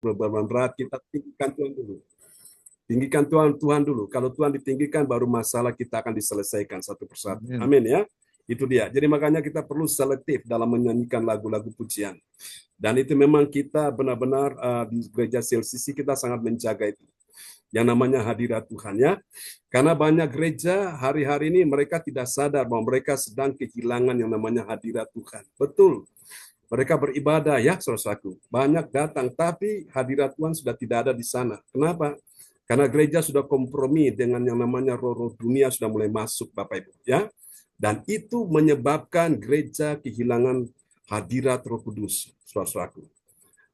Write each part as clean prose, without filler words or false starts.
beban berat, kita tinggikan Tuhan dulu. Tinggikan Tuhan dulu. Kalau Tuhan ditinggikan, baru masalah kita akan diselesaikan satu persatu. Amin ya. Itu dia. Jadi makanya kita perlu selektif dalam menyanyikan lagu-lagu pujian. Dan itu memang kita benar-benar di gereja CLCC kita sangat menjaga itu. Yang namanya hadirat Tuhan ya. Karena banyak gereja hari-hari ini mereka tidak sadar bahwa mereka sedang kehilangan yang namanya hadirat Tuhan. Betul. Mereka beribadah ya, saudaraku. Banyak datang, tapi hadirat Tuhan sudah tidak ada di sana. Kenapa? Karena gereja sudah kompromi dengan yang namanya roh-roh dunia sudah mulai masuk, Bapak Ibu. Ya, dan itu menyebabkan gereja kehilangan hadirat Roh Kudus, saudaraku.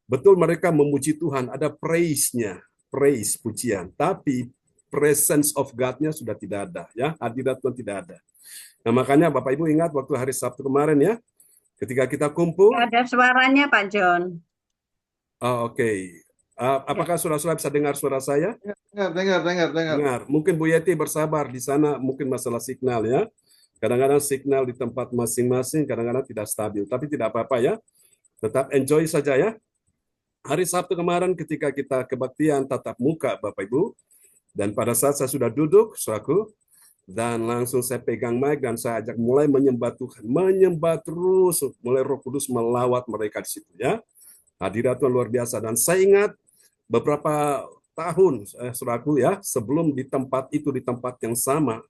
Betul mereka memuji Tuhan, ada praise-nya, praise, pujian. Tapi presence of God-nya sudah tidak ada. Ya, hadirat Tuhan tidak ada. Nah, makanya Bapak Ibu ingat waktu hari Sabtu kemarin ya, ketika kita kumpul. Ada suaranya Pak John. Oke. Apakah saudara-saudara bisa dengar suara saya? Dengar. Mungkin Bu Yeti bersabar di sana, mungkin masalah signal ya. Kadang-kadang signal di tempat masing-masing, kadang-kadang tidak stabil. Tapi tidak apa-apa ya. Tetap enjoy saja ya. Hari Sabtu kemarin ketika kita kebaktian tatap muka Bapak Ibu, dan pada saat saya sudah duduk, saudaraku, dan langsung saya pegang mic dan saya ajak mulai menyembah Tuhan. Menyembah terus, mulai Roh Kudus melawat mereka di situ ya. Hadirat Tuhan luar biasa. Dan saya ingat beberapa tahun, saudaraku ya, sebelum di tempat itu, di tempat yang sama,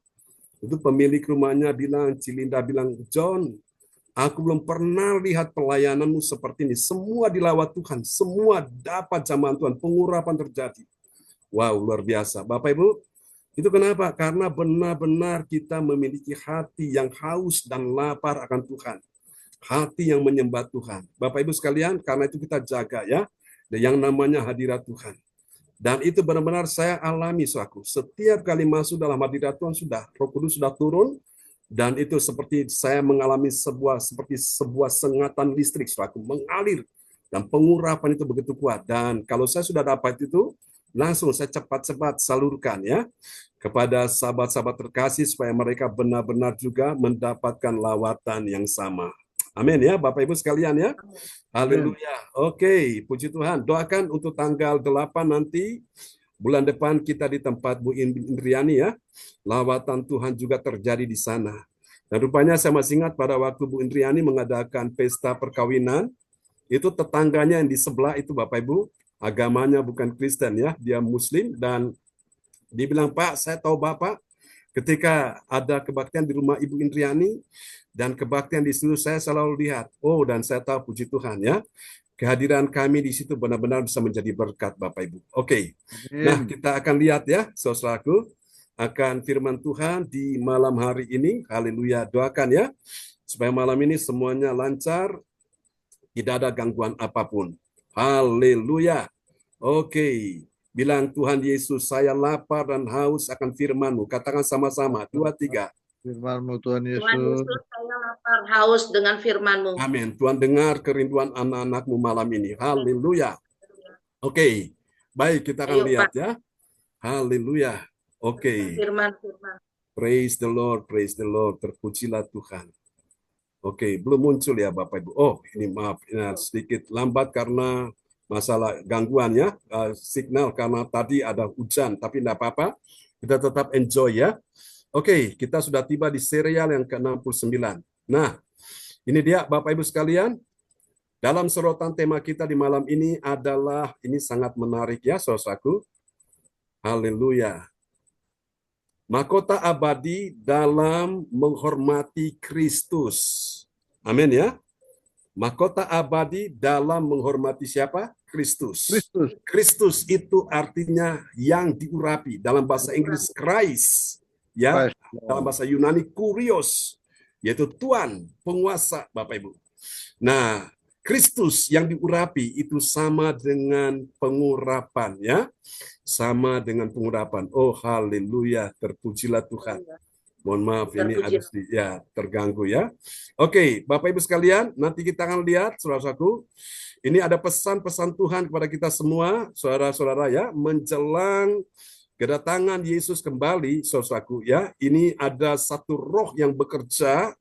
itu pemilik rumahnya bilang, Cilinda bilang, John, aku belum pernah lihat pelayananmu seperti ini. Semua dilawat Tuhan, semua dapat jamahan Tuhan, pengurapan terjadi. Wow, luar biasa. Bapak Ibu, itu kenapa? Karena benar-benar kita memiliki hati yang haus dan lapar akan Tuhan. Hati yang menyembah Tuhan. Bapak Ibu sekalian, karena itu kita jaga ya, yang namanya hadirat Tuhan. Dan itu benar-benar saya alami, saudaraku. Setiap kali masuk dalam hadirat Tuhan sudah, Roh Kudus sudah turun, dan itu seperti saya mengalami seperti sebuah sengatan listrik, saudaraku, mengalir. Dan pengurapan itu begitu kuat. Dan kalau saya sudah dapat itu, langsung saya cepat-cepat salurkan ya kepada sahabat-sahabat terkasih supaya mereka benar-benar juga mendapatkan lawatan yang sama. Amin ya, Bapak Ibu sekalian ya. Haleluya. Oke, puji Tuhan. Doakan untuk tanggal 8 nanti, bulan depan kita di tempat Bu Indriani ya. Lawatan Tuhan juga terjadi di sana. Dan rupanya saya masih ingat pada waktu Bu Indriani mengadakan pesta perkawinan, itu tetangganya yang di sebelah itu Bapak Ibu, agamanya bukan Kristen ya, dia Muslim, dan dibilang, Pak, saya tahu Bapak, ketika ada kebaktian di rumah Ibu Indriani, dan kebaktian di situ saya selalu lihat, oh dan saya tahu puji Tuhan ya, kehadiran kami di situ benar-benar bisa menjadi berkat Bapak Ibu. Oke. Nah kita akan lihat ya, saudaraku, akan firman Tuhan di malam hari ini. Haleluya, doakan ya, supaya malam ini semuanya lancar, tidak ada gangguan apapun. Haleluya. Oke. Bilang Tuhan Yesus, saya lapar dan haus akan firman-Mu. Katakan sama-sama, 2, 3. Firman-Mu Tuhan Tuhan Yesus. Yesus, saya lapar haus dengan firman-Mu. Amin. Tuhan dengar kerinduan anak-anak-Mu malam ini. Haleluya. Oke. Baik, kita akan lihat ya. Haleluya. Oke. Firman-firman. Praise the Lord, praise the Lord. Terpujilah Tuhan. Oke, belum muncul ya Bapak Ibu. Oh, ini maaf, sedikit lambat karena masalah gangguan ya, signal karena tadi ada hujan, tapi tidak apa-apa. Kita tetap enjoy ya. Oke, kita sudah tiba di serial yang ke-69. Nah, ini dia Bapak Ibu sekalian. Dalam sorotan tema kita di malam ini adalah, ini sangat menarik ya saudaraku. Haleluya. Mahkota abadi dalam menghormati Kristus. Amin ya. Mahkota abadi dalam menghormati siapa? Kristus. Kristus itu artinya yang diurapi. Dalam bahasa Inggris Christ. Ya, dalam bahasa Yunani kurios, yaitu Tuhan, penguasa, Bapak Ibu. Nah, Kristus yang diurapi itu sama dengan pengurapan ya. Sama dengan pengurapan. Oh, haleluya, terpujilah Tuhan. Mohon maaf ini ada ya terganggu ya. Oke, Bapak Ibu sekalian, nanti kita akan lihat saudaraku. Ini ada pesan-pesan Tuhan kepada kita semua, saudara-saudara ya, menjelang kedatangan Yesus kembali, saudaraku ya. Ini ada satu roh yang bekerja,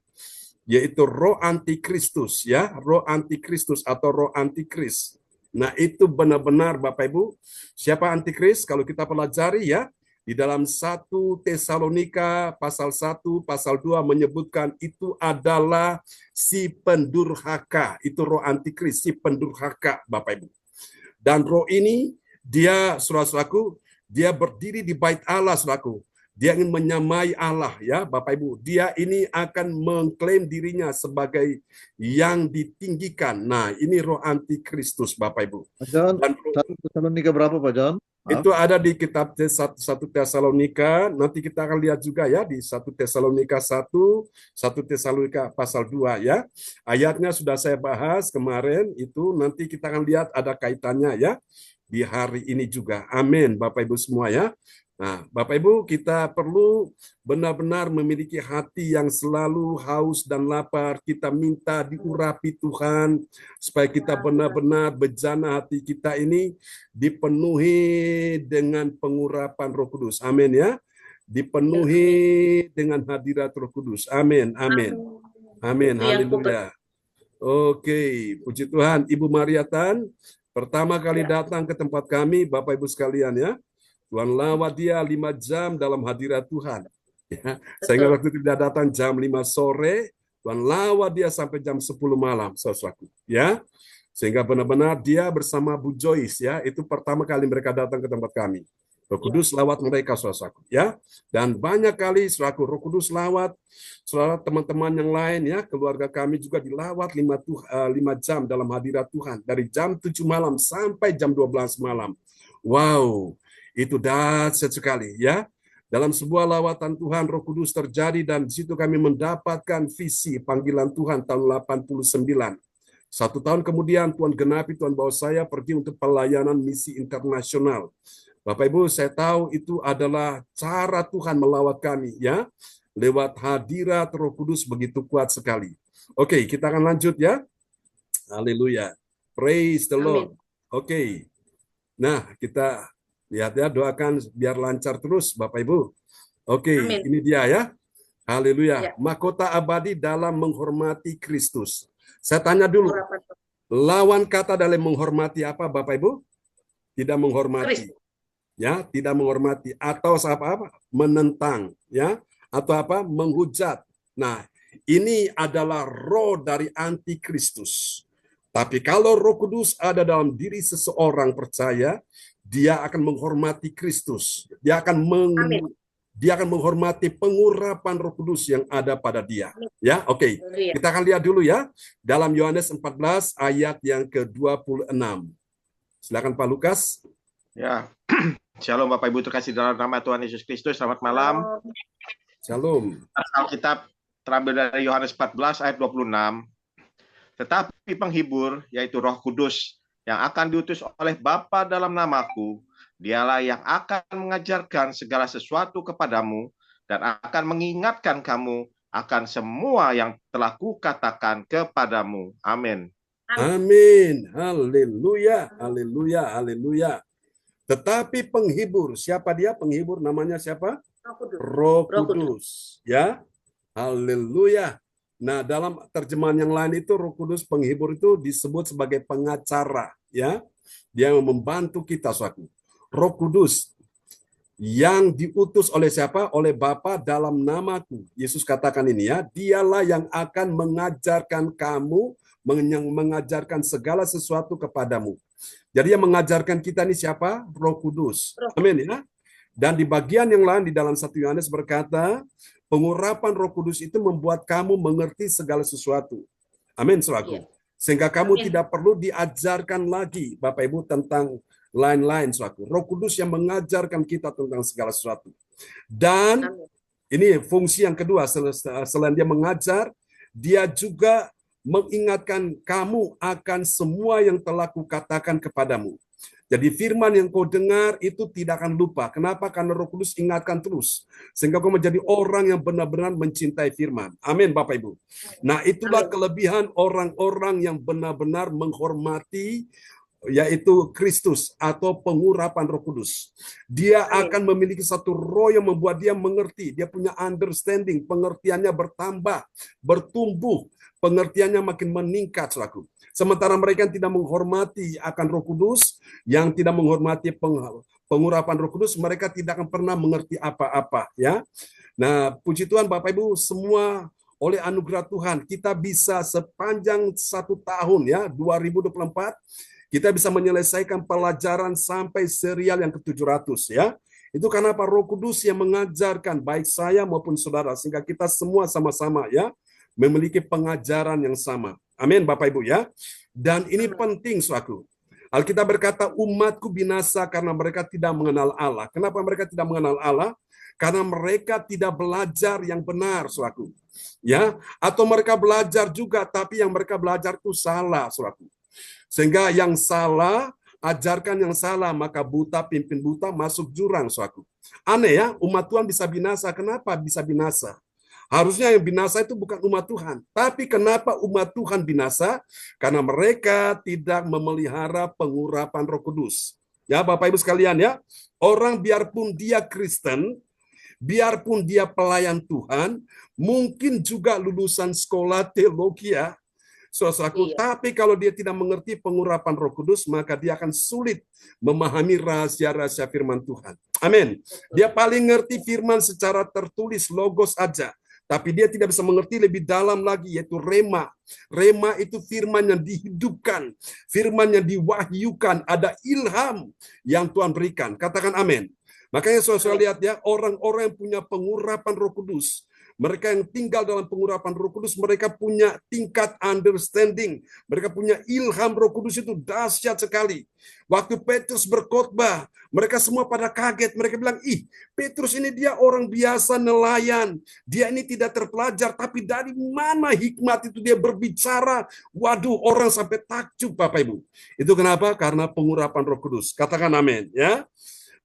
yaitu roh antikristus ya, roh antikristus atau roh antikris. Nah, itu benar-benar Bapak Ibu, siapa antikris? Kalau kita pelajari ya, di dalam 1 Tesalonika pasal 1, pasal 2 menyebutkan itu adalah si pendurhaka. Itu roh antikris, si pendurhaka Bapak Ibu. Dan roh ini, dia, saudara-saudaraku, dia berdiri di bait Allah, saudaraku. Dia ingin menyamai Allah, ya Bapak Ibu. Dia ini akan mengklaim dirinya sebagai yang ditinggikan. Nah, ini roh antikristus, Bapak Ibu. Pak John, Dan 1 Tesalonika berapa Pak John? Maaf. itu ada di kitab 1 Tesalonika. Nanti kita akan lihat juga ya di 1 Tesalonika 1, 1 Tesalonika pasal 2 ya. Ayatnya sudah saya bahas kemarin, itu nanti kita akan lihat ada kaitannya ya di hari ini juga. Amin, Bapak Ibu semua ya. Nah, Bapak Ibu, kita perlu benar-benar memiliki hati yang selalu haus dan lapar. Kita minta diurapi Tuhan, supaya kita benar-benar bejana hati kita ini dipenuhi dengan pengurapan Roh Kudus. Amin ya. Dipenuhi dengan hadirat Roh Kudus. Amin, amin. Amin, haleluya. Oke, puji Tuhan. Ibu Maria Tan, pertama kali datang ke tempat kami, Bapak Ibu sekalian ya. Tuhan lawat dia 5 jam dalam hadirat Tuhan. Ya, sehingga waktu tidak datang jam 5 sore, Tuhan lawat dia sampai jam 10 malam, saudaraku. Ya, sehingga benar-benar dia bersama Bu Joyce ya, itu pertama kali mereka datang ke tempat kami. Roh Kudus lawat mereka, saudaraku. Ya, dan banyak kali saudaraku Roh Kudus lawat, saudara teman-teman yang lain ya, keluarga kami juga dilawat 5 jam dalam hadirat Tuhan dari jam 7 malam sampai jam 12 malam. Wow. Itu dahsyat sekali ya. Dalam sebuah lawatan Tuhan, Roh Kudus terjadi dan di situ kami mendapatkan visi panggilan Tuhan tahun 89. 1 tahun kemudian Tuhan genapi, Tuhan bawa saya pergi untuk pelayanan misi internasional. Bapak Ibu, saya tahu itu adalah cara Tuhan melawat kami ya. Lewat hadirat Roh Kudus begitu kuat sekali. Oke, kita akan lanjut ya. Haleluya. Praise the Lord. Oke. Nah, kita lihat ya, doakan biar lancar terus Bapak Ibu. Oke, ini dia ya. Haleluya. Mahkota abadi dalam menghormati Kristus. Saya tanya dulu, lawan kata dalam menghormati apa Bapak Ibu? Tidak menghormati. Ya, tidak menghormati atau apa? Menentang, ya, atau apa? Menghujat. Nah, ini adalah roh dari antikristus. Tapi kalau Roh Kudus ada dalam diri seseorang percaya, dia akan menghormati Kristus. Dia akan menghormati pengurapan Roh Kudus yang ada pada dia. Ya, oke. Kita akan lihat dulu ya dalam Yohanes 14 ayat yang ke-26. Silakan Pak Lukas. Ya. Shalom Bapak Ibu terkasih dalam nama Tuhan Yesus Kristus. Selamat malam. Shalom. Alkitab terambil dari Yohanes 14 ayat 26. Tetapi penghibur, yaitu Roh Kudus, yang akan diutus oleh Bapa dalam namaku, dialah yang akan mengajarkan segala sesuatu kepadamu dan akan mengingatkan kamu akan semua yang telah kukatakan kepadamu. Amin. Amin. Haleluya. Haleluya. Haleluya. Tetapi penghibur, siapa dia penghibur? Namanya siapa? Roh Kudus. Ya. Haleluya. Nah, dalam terjemahan yang lain itu Roh Kudus penghibur itu disebut sebagai pengacara, ya. Dia membantu kita, saudaraku. Roh Kudus yang diutus oleh siapa? Oleh Bapa dalam namaku. Yesus katakan ini ya, dialah yang akan mengajarkan kamu, mengajarkan segala sesuatu kepadamu. Jadi yang mengajarkan kita ini siapa? Roh Kudus. Amin ya. Dan di bagian yang lain di dalam 1 Yohanes berkata, pengurapan Roh Kudus itu membuat kamu mengerti segala sesuatu. Amin, saudaraku. Sehingga kamu tidak perlu diajarkan lagi, Bapak Ibu, tentang lain-lain, saudaraku. Roh Kudus yang mengajarkan kita tentang segala sesuatu. Dan ini fungsi yang kedua, selain dia mengajar, dia juga mengingatkan kamu akan semua yang telah kukatakan kepadamu. Jadi firman yang kau dengar itu tidak akan lupa. Kenapa? Karena Roh Kudus ingatkan terus. Sehingga kau menjadi orang yang benar-benar mencintai firman. Amin, Bapak Ibu. Nah, itulah kelebihan orang-orang yang benar-benar menghormati yaitu Kristus atau pengurapan Roh Kudus. Dia Amin. akan memiliki satu roh yang membuat dia mengerti, dia punya understanding, pengertiannya bertambah, bertumbuh, pengertiannya makin meningkat, saudaraku. Sementara mereka yang tidak menghormati akan Roh Kudus, yang tidak menghormati pengurapan Roh Kudus, mereka tidak akan pernah mengerti apa-apa, ya. Nah, puji Tuhan Bapak Ibu, semua oleh anugerah Tuhan kita bisa sepanjang 1 tahun, ya, 2024, kita bisa menyelesaikan pelajaran sampai serial yang ke-700, ya. Itu karena apa? Roh Kudus yang mengajarkan baik saya maupun saudara, sehingga kita semua sama-sama, ya, memiliki pengajaran yang sama. Amin, Bapak Ibu, ya. Dan ini penting, saudaraku. Alkitab berkata, umatku binasa karena mereka tidak mengenal Allah. Kenapa mereka tidak mengenal Allah? Karena mereka tidak belajar yang benar, saudaraku. Ya, atau mereka belajar juga, tapi yang mereka belajar itu salah, saudaraku. Sehingga yang salah, ajarkan yang salah, maka buta pimpin buta masuk jurang, saudaraku. Aneh ya, umat Tuhan bisa binasa. Kenapa bisa binasa? Harusnya yang binasa itu bukan umat Tuhan. Tapi kenapa umat Tuhan binasa? Karena mereka tidak memelihara pengurapan Roh Kudus. Ya, Bapak Ibu sekalian, ya. Orang biarpun dia Kristen, biarpun dia pelayan Tuhan, mungkin juga lulusan sekolah teologi, ya, saudaraku, tapi kalau dia tidak mengerti pengurapan Roh Kudus, maka dia akan sulit memahami rahasia-rahasia firman Tuhan. Amin. Dia paling ngerti firman secara tertulis, logos aja. Tapi dia tidak bisa mengerti lebih dalam lagi, yaitu rema. Rema itu firman yang dihidupkan, firman yang diwahyukan, ada ilham yang Tuhan berikan. Katakan amin. Makanya saudara lihat ya, orang-orang yang punya pengurapan Roh Kudus, mereka yang tinggal dalam pengurapan Roh Kudus, mereka punya tingkat understanding, mereka punya ilham Roh Kudus itu dahsyat sekali. Waktu Petrus berkhotbah, mereka semua pada kaget, mereka bilang, ih, Petrus ini dia orang biasa nelayan, dia ini tidak terpelajar, tapi dari mana hikmat itu dia berbicara? Waduh, orang sampai takjub, Bapak Ibu. Itu kenapa? Karena pengurapan Roh Kudus. Katakan amin, ya.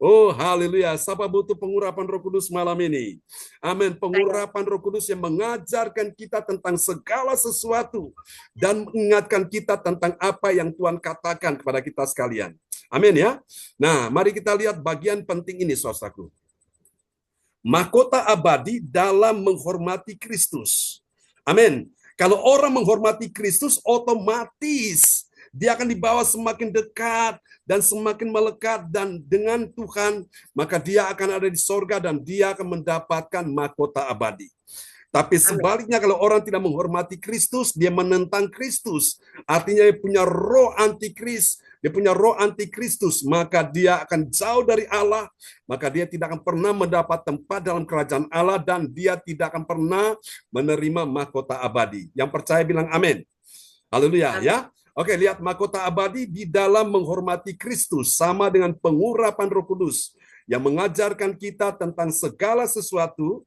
Oh, haleluya. Siapa butuh pengurapan Roh Kudus malam ini? Amin. Pengurapan Roh Kudus yang mengajarkan kita tentang segala sesuatu dan mengingatkan kita tentang apa yang Tuhan katakan kepada kita sekalian. Amin, ya. Nah, mari kita lihat bagian penting ini, saudaraku. Mahkota abadi dalam menghormati Kristus. Amin. Kalau orang menghormati Kristus, otomatis dia akan dibawa semakin dekat dan semakin melekat dan dengan Tuhan, maka dia akan ada di sorga dan dia akan mendapatkan mahkota abadi. Tapi sebaliknya kalau orang tidak menghormati Kristus, dia menentang Kristus. Artinya dia punya roh antikris, dia punya roh antikristus, maka dia akan jauh dari Allah, maka dia tidak akan pernah mendapat tempat dalam kerajaan Allah dan dia tidak akan pernah menerima mahkota abadi. Yang percaya bilang amin. Haleluya, ya. Oke, lihat mahkota abadi di dalam menghormati Kristus sama dengan pengurapan Roh Kudus yang mengajarkan kita tentang segala sesuatu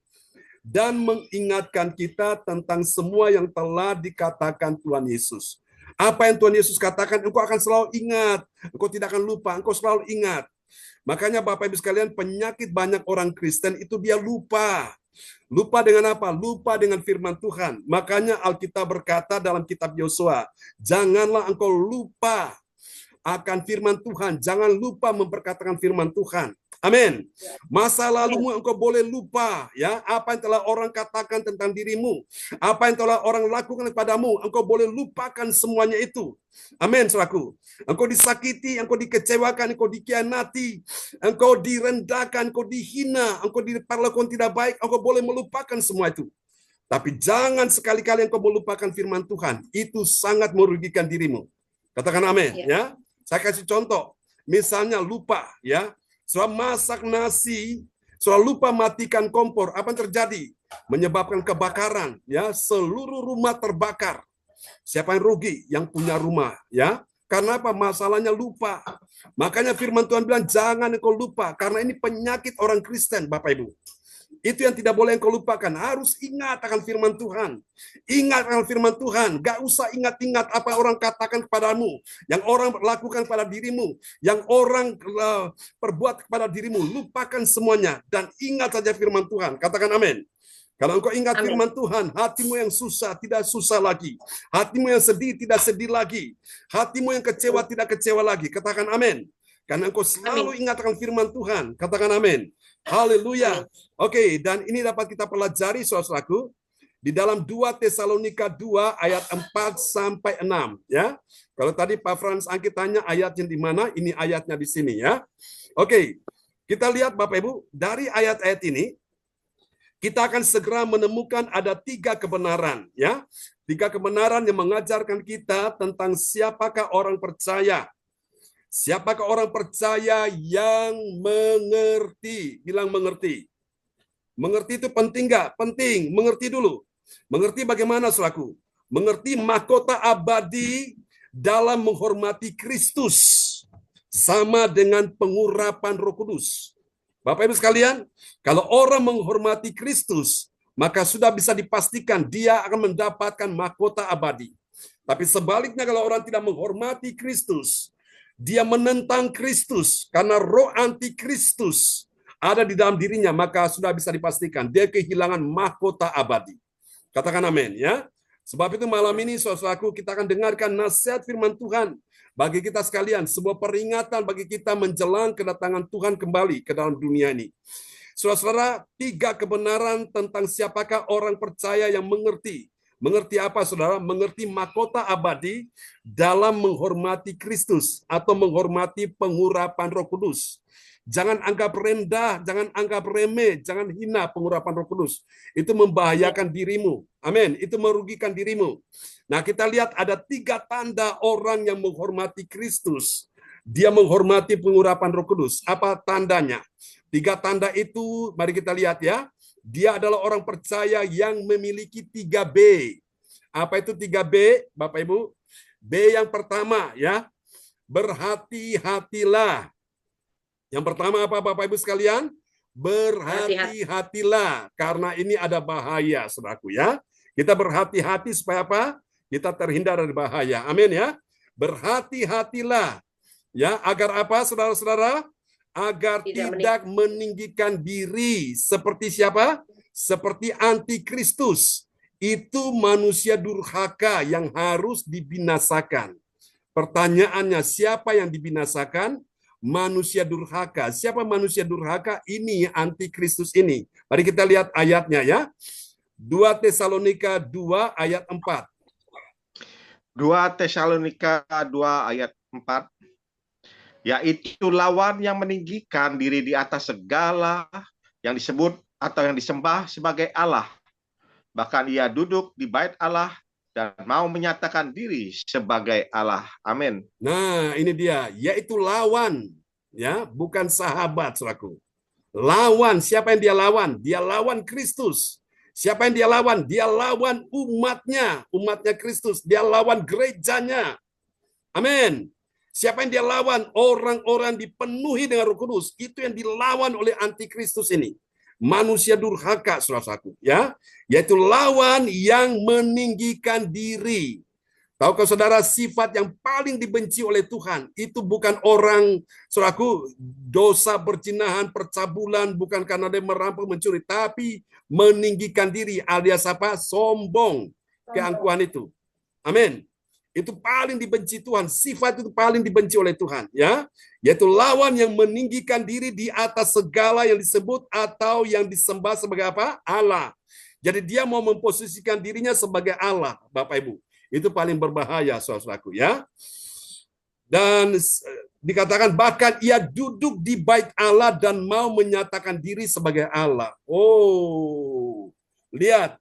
dan mengingatkan kita tentang semua yang telah dikatakan Tuhan Yesus. Apa yang Tuhan Yesus katakan, engkau akan selalu ingat, engkau tidak akan lupa, engkau selalu ingat. Makanya Bapak Ibu sekalian, penyakit banyak orang Kristen itu dia lupa. Lupa dengan apa? Lupa dengan firman Tuhan. Makanya Alkitab berkata dalam kitab Yosua, janganlah engkau lupa akan firman Tuhan. Jangan lupa memperkatakan firman Tuhan. Amin. Masa lalumu engkau boleh lupa, ya, apa yang telah orang katakan tentang dirimu, apa yang telah orang lakukan kepadamu, engkau boleh lupakan semuanya itu. Amin, saudaraku. Engkau disakiti, engkau dikecewakan, engkau dikhianati, engkau direndahkan, engkau dihina, engkau diperlakukan tidak baik, engkau boleh melupakan semua itu. Tapi jangan sekali-kali engkau melupakan firman Tuhan. Itu sangat merugikan dirimu. Katakan amin, ya. Saya kasih contoh. Misalnya lupa, ya. Soal masak nasi, soal lupa matikan kompor, apa yang terjadi? Menyebabkan kebakaran, ya, seluruh rumah terbakar. Siapa yang rugi? Yang punya rumah, ya. Karena apa? Masalahnya lupa. Makanya firman Tuhan bilang, jangan engkau lupa, karena ini penyakit orang Kristen, Bapak Ibu. Itu yang tidak boleh engkau lupakan. Harus ingat akan firman Tuhan. Ingat akan firman Tuhan. Gak usah ingat-ingat apa orang katakan kepadamu. Yang orang lakukan pada dirimu. Yang orang perbuat kepada dirimu. Lupakan semuanya. Dan ingat saja firman Tuhan. Katakan amin. Kalau engkau ingat Amin. firman Tuhan, hatimu yang susah tidak susah lagi. Hatimu yang sedih tidak sedih lagi. Hatimu yang kecewa tidak kecewa lagi. Katakan amin. Karena engkau selalu ingat akan firman Tuhan. Katakan amin. Haleluya. Oke, dan ini dapat kita pelajari saudaraku di dalam 2 Tesalonika 2 ayat 4 sampai 6 ya. Kalau tadi Pak Frans Angki tanya ayatnya di mana, ini ayatnya di sini ya. Oke. Kita lihat Bapak Ibu, dari ayat-ayat ini kita akan segera menemukan ada 3 kebenaran ya. 3 kebenaran yang mengajarkan kita tentang siapakah orang percaya. Siapakah orang percaya yang mengerti? Bilang mengerti. Mengerti itu penting nggak? Penting. Mengerti dulu. Mengerti bagaimana selaku? Mengerti mahkota abadi dalam menghormati Kristus. Sama dengan pengurapan Roh Kudus. Bapak Ibu sekalian, kalau orang menghormati Kristus, maka sudah bisa dipastikan dia akan mendapatkan mahkota abadi. Tapi sebaliknya kalau orang tidak menghormati Kristus, dia menentang Kristus karena roh antikristus ada di dalam dirinya, maka sudah bisa dipastikan dia kehilangan mahkota abadi. Katakan amin ya. Sebab itu malam ini saudaraku kita akan dengarkan nasihat firman Tuhan bagi kita sekalian, sebuah peringatan bagi kita menjelang kedatangan Tuhan kembali ke dalam dunia ini. Saudara-saudara, 3 kebenaran tentang siapakah orang percaya yang mengerti. Mengerti apa, saudara? Mengerti mahkota abadi dalam menghormati Kristus atau menghormati pengurapan Roh Kudus. Jangan anggap rendah, jangan anggap remeh, jangan hina pengurapan Roh Kudus. Itu membahayakan dirimu. Amin. Itu merugikan dirimu. Nah, kita lihat ada 3 tanda orang yang menghormati Kristus. Dia menghormati pengurapan Roh Kudus. Apa tandanya? 3 tanda itu, mari kita lihat ya. Dia adalah orang percaya yang memiliki 3B. Apa itu 3B, Bapak Ibu? B yang pertama ya, berhati-hatilah. Yang pertama apa Bapak Ibu sekalian? Berhati-hatilah, karena ini ada bahaya, saudaraku ya. Kita berhati-hati supaya apa? Kita terhindar dari bahaya. Amin ya. Berhati-hatilah. Ya, agar apa saudara-saudara? Agar tidak meninggikan diri seperti siapa? Seperti antikristus. Itu manusia durhaka yang harus dibinasakan. Pertanyaannya, siapa yang dibinasakan? Manusia durhaka. Siapa manusia durhaka? Ini antikristus ini. Mari kita lihat ayatnya ya. 2 Tesalonika 2 ayat 4. 2 Tesalonika 2 ayat 4. Yaitu lawan yang meninggikan diri di atas segala yang disebut atau yang disembah sebagai Allah. Bahkan ia duduk di bait Allah dan mau menyatakan diri sebagai Allah. Amin. Nah, ini dia, yaitu lawan, ya, bukan sahabat, saudaraku. Lawan, siapa yang dia lawan? Dia lawan Kristus. Siapa yang dia lawan? Dia lawan umatnya Kristus. Dia lawan gerejanya. Amin. Siapa yang dia lawan? Orang-orang dipenuhi dengan Roh Kudus. Itu yang dilawan oleh antikristus ini. Manusia durhaka, saudaraku, ya, yaitu lawan yang meninggikan diri. Tahukah saudara, sifat yang paling dibenci oleh Tuhan itu bukan orang, saudaraku, dosa berzinahan, percabulan, bukan karena dia merampok mencuri, tapi meninggikan diri alias apa? Sombong, keangkuhan itu. Amin. Itu paling dibenci Tuhan, sifat itu paling dibenci oleh Tuhan, ya, yaitu lawan yang meninggikan diri di atas segala yang disebut atau yang disembah sebagai apa? Allah. Jadi dia mau memposisikan dirinya sebagai Allah, Bapak Ibu. Itu paling berbahaya, saudaraku, ya. Dan dikatakan bahkan ia duduk di bait Allah dan mau menyatakan diri sebagai Allah. Oh, lihat.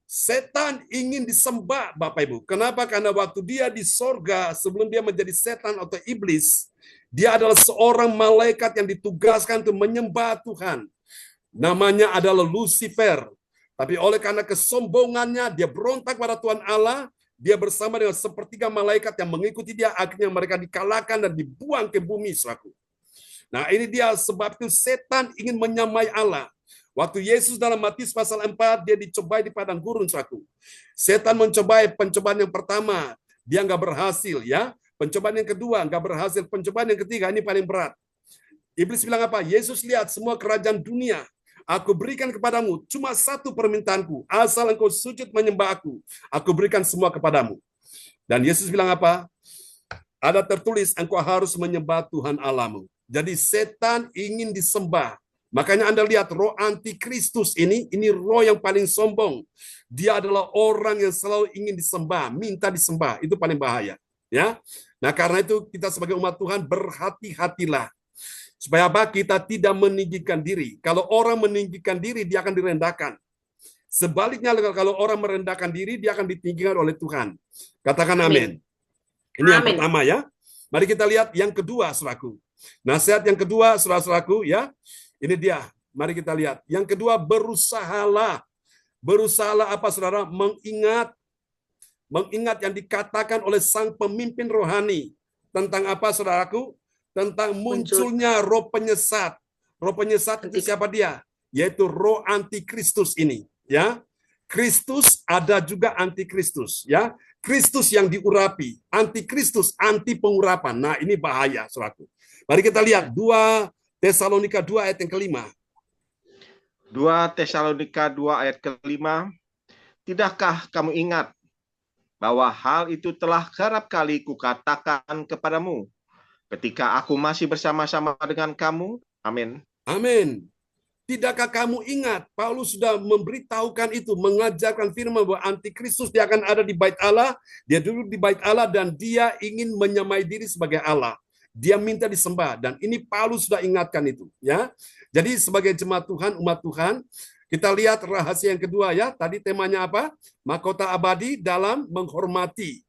Setan ingin disembah, Bapak Ibu. Kenapa? Karena waktu dia di sorga, sebelum dia menjadi setan atau iblis, dia adalah seorang malaikat yang ditugaskan untuk menyembah Tuhan. Namanya adalah Lucifer. Tapi oleh karena kesombongannya, dia berontak pada Tuhan Allah, dia bersama dengan sepertiga malaikat yang mengikuti dia, akhirnya mereka dikalahkan dan dibuang ke bumi, saudaraku. Nah, ini dia sebab itu setan ingin menyamai Allah. Waktu Yesus dalam Matius pasal 4, dia dicobai di padang gurun, saudaraku. Setan mencobai pencobaan yang pertama, dia nggak berhasil, ya. Pencobaan yang kedua nggak berhasil, pencobaan yang ketiga ini paling berat. Iblis bilang apa? Yesus lihat semua kerajaan dunia Aku berikan kepadamu cuma satu permintaanku, asal engkau sujud menyembah aku berikan semua kepadamu. Dan Yesus bilang apa? Ada tertulis, engkau harus menyembah Tuhan Allahmu. Jadi setan ingin disembah. Makanya Anda lihat roh antikristus ini roh yang paling sombong. Dia adalah orang yang selalu ingin disembah, minta disembah. Itu paling bahaya. Ya. Nah, karena itu kita sebagai umat Tuhan berhati-hatilah. Supaya apa? Kita tidak meninggikan diri. Kalau orang meninggikan diri, dia akan direndahkan. Sebaliknya, kalau orang merendahkan diri, dia akan ditinggikan oleh Tuhan. Katakan amin. Ini yang Amin. pertama ya. Mari kita lihat yang kedua, saudaraku. Nasihat yang kedua, saudara-saudaraku ya. Ini dia. Mari kita lihat. Yang kedua, berusahalah. Berusahalah apa, saudara? Mengingat yang dikatakan oleh sang pemimpin rohani. Tentang apa, saudaraku? Tentang munculnya roh penyesat. Roh penyesat itu siapa dia? Yaitu roh antikristus ini, ya. Kristus ada juga antikristus, ya. Kristus yang diurapi, antikristus anti pengurapan. Nah, ini bahaya, saudaraku. Mari kita lihat 2 Tesalonika 2 ayat yang kelima. 2 Tesalonika 2 ayat kelima. Tidakkah kamu ingat bahwa hal itu telah kerap kali kukatakan kepadamu ketika aku masih bersama-sama dengan kamu? Amin. Amin. Tidakkah kamu ingat, Paulus sudah memberitahukan itu, mengajarkan firman bahwa antikristus dia akan ada di bait Allah, dia duduk di bait Allah dan dia ingin menyamai diri sebagai Allah. Dia minta disembah dan ini Paulus sudah ingatkan itu, ya. Jadi sebagai jemaat Tuhan, umat Tuhan, kita lihat rahasia yang kedua ya. Tadi temanya apa? Mahkota abadi dalam menghormati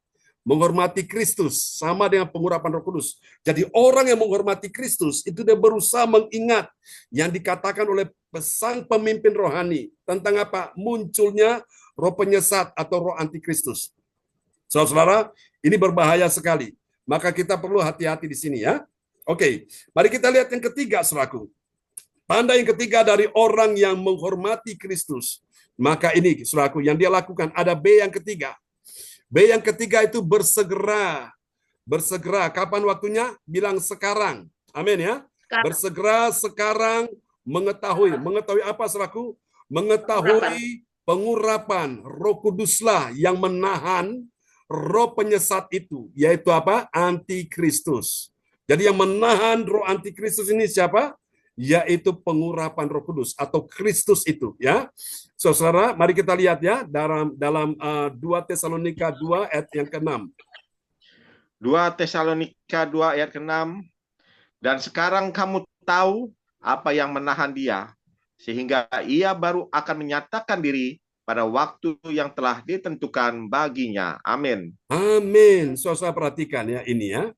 Kristus sama dengan pengurapan Roh Kudus. Jadi orang yang menghormati Kristus itu dia berusaha mengingat yang dikatakan oleh sang pemimpin rohani tentang apa? Munculnya roh penyesat atau roh antikristus. Saudara-saudara, ini berbahaya sekali. Maka kita perlu hati-hati di sini ya. Oke, mari kita lihat yang ketiga, saudaraku. Tanda yang ketiga dari orang yang menghormati Kristus. Maka ini, saudaraku, yang dia lakukan ada B yang ketiga. B yang ketiga itu bersegera. Bersegera. Kapan waktunya? Bilang sekarang. Amin ya. Bersegera sekarang mengetahui. Mengetahui apa, saudaraku? Mengetahui pengurapan. Roh Kuduslah yang menahan roh penyesat itu. Yaitu apa? Antikristus. Jadi yang menahan roh antikristus ini siapa? Yaitu pengurapan Roh Kudus atau Kristus itu ya. Saudara, mari kita lihat ya dalam 2 Tesalonika 2 ayat yang ke-6. 2 Tesalonika 2 ayat ke-6. Dan sekarang kamu tahu apa yang menahan dia, sehingga ia baru akan menyatakan diri pada waktu yang telah ditentukan baginya. Amin. Amin. Saudara perhatikan ya ini ya.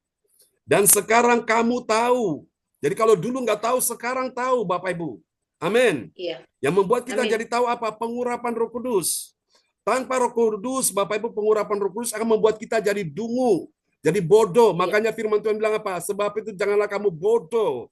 Dan sekarang kamu tahu. Jadi kalau dulu nggak tahu, sekarang tahu Bapak Ibu. Amin. Iya. Yang membuat kita Amin. jadi tahu apa? Pengurapan Roh Kudus. Tanpa Roh Kudus, Bapak Ibu, pengurapan Roh Kudus akan membuat kita jadi dungu, jadi bodoh. Makanya firman Tuhan bilang apa? Sebab itu janganlah kamu bodoh.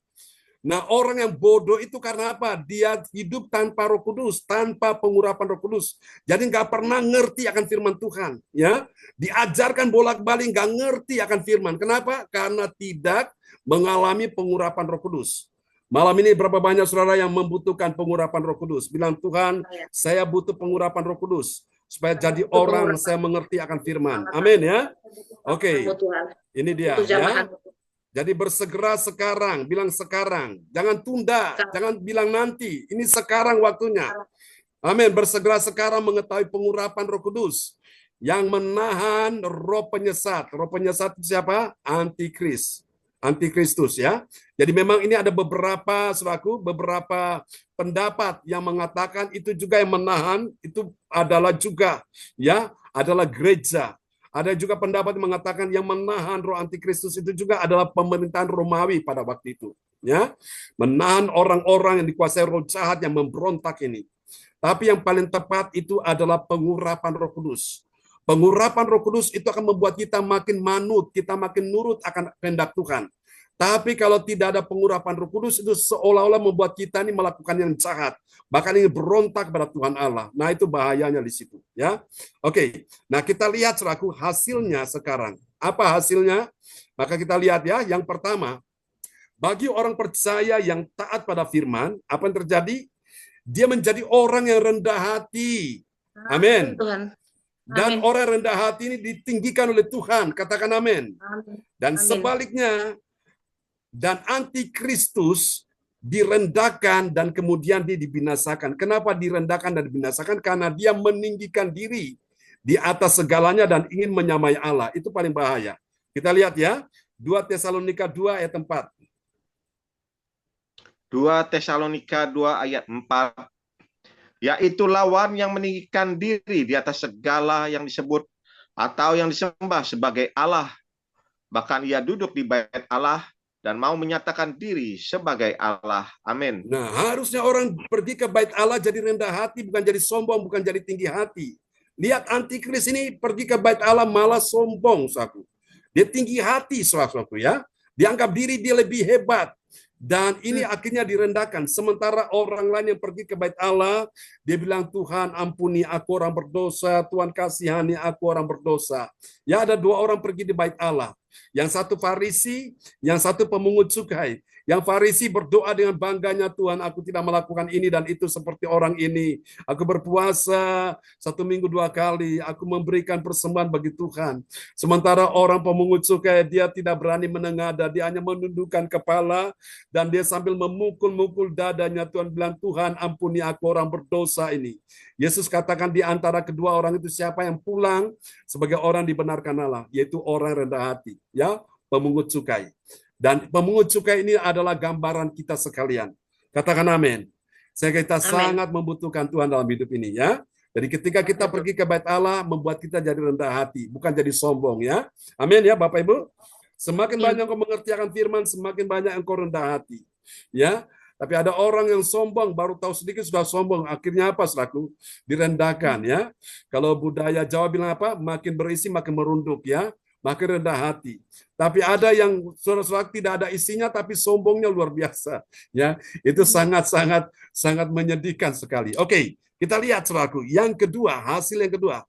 Nah, orang yang bodoh itu karena apa? Dia hidup tanpa Roh Kudus, tanpa pengurapan Roh Kudus. Jadi nggak pernah ngerti akan firman Tuhan, ya. Diajarkan bolak-balik nggak ngerti akan firman. Kenapa? Karena tidak mengalami pengurapan Roh Kudus. Malam ini berapa banyak saudara yang membutuhkan pengurapan Roh Kudus? Bilang, Tuhan, saya butuh pengurapan Roh Kudus supaya jadi orang saya mengerti akan firman. Amin ya. Oke. Ini dia ya. Jadi bersegera sekarang, bilang sekarang. Jangan tunda, jangan bilang nanti. Ini sekarang waktunya. Amin. Bersegera sekarang mengetahui pengurapan Roh Kudus yang menahan roh penyesat. Roh penyesat itu siapa? Antikristus ya. Jadi memang ini ada beberapa beberapa pendapat yang mengatakan itu juga yang menahan itu adalah juga ya, adalah gereja. Ada juga pendapat yang mengatakan yang menahan roh antikristus itu juga adalah pemerintahan Romawi pada waktu itu, ya. Menahan orang-orang yang dikuasai roh jahat yang memberontak ini. Tapi yang paling tepat itu adalah pengurapan Roh Kudus. Pengurapan Roh Kudus itu akan membuat kita makin manut, kita makin nurut akan kehendak Tuhan. Tapi kalau tidak ada pengurapan Roh Kudus itu seolah-olah membuat kita ini melakukan yang jahat, bahkan ini berontak kepada Tuhan Allah. Nah, itu bahayanya di situ, ya. Oke. Nah, kita lihat saudaraku hasilnya sekarang. Apa hasilnya? Maka kita lihat ya, yang pertama, bagi orang percaya yang taat pada firman, apa yang terjadi? Dia menjadi orang yang rendah hati. Amin. Tuhan. Dan Amin. orang rendah hati ini ditinggikan oleh Tuhan. Katakan amin. Amin. Dan Amin. sebaliknya, dan antikristus direndahkan dan kemudian dia dibinasakan. Kenapa direndahkan dan dibinasakan? Karena dia meninggikan diri di atas segalanya dan ingin menyamai Allah. Itu paling bahaya. Kita lihat ya, 2 Tesalonika 2 ayat 4. 2 Tesalonika 2 ayat 4. Yaitu lawan yang meninggikan diri di atas segala yang disebut atau yang disembah sebagai Allah. Bahkan ia duduk di bait Allah dan mau menyatakan diri sebagai Allah. Amin. Nah, harusnya orang pergi ke bait Allah jadi rendah hati, bukan jadi sombong, bukan jadi tinggi hati. Lihat antikris ini pergi ke bait Allah malah sombong, saudaraku. Dia tinggi hati, saudaraku ya. Dianggap diri dia lebih hebat. Dan ini akhirnya direndahkan. Sementara orang lain yang pergi ke bait Allah, dia bilang, Tuhan ampuni aku orang berdosa, Tuhan kasihani aku orang berdosa. Ya, ada 2 orang pergi di bait Allah. Yang satu Farisi, yang satu pemungut cukai. Yang Farisi berdoa dengan bangganya, Tuhan aku tidak melakukan ini dan itu seperti orang ini. Aku berpuasa 1 minggu 2 kali, aku memberikan persembahan bagi Tuhan. Sementara orang pemungut cukai, dia tidak berani menengadah, dia hanya menundukkan kepala, dan dia sambil memukul-mukul dadanya. Tuhan bilang, Tuhan ampuni aku orang berdosa ini. Yesus katakan di antara kedua orang itu siapa yang pulang sebagai orang dibenarkan Allah, yaitu orang rendah hati, ya, pemungut cukai. Dan pemungut cukai ini adalah gambaran kita sekalian. Katakan amin. Kita sangat membutuhkan Tuhan dalam hidup ini, ya. Jadi ketika kita pergi ke bait Allah, membuat kita jadi rendah hati, bukan jadi sombong, ya. Amin ya Bapak Ibu. Semakin banyak engkau mengerti akan firman, semakin banyak engkau rendah hati. Ya, tapi ada orang yang sombong, baru tahu sedikit sudah sombong. Akhirnya apa, saudaraku? Direndahkan, ya. Kalau budaya Jawa bilang apa? Makin berisi, makin merunduk, ya. Makin rendah hati. Tapi ada yang saudara-saudara tidak ada isinya, tapi sombongnya luar biasa. Ya, itu sangat menyedihkan sekali. Oke, kita lihat, saudaraku. Yang kedua, hasil yang kedua.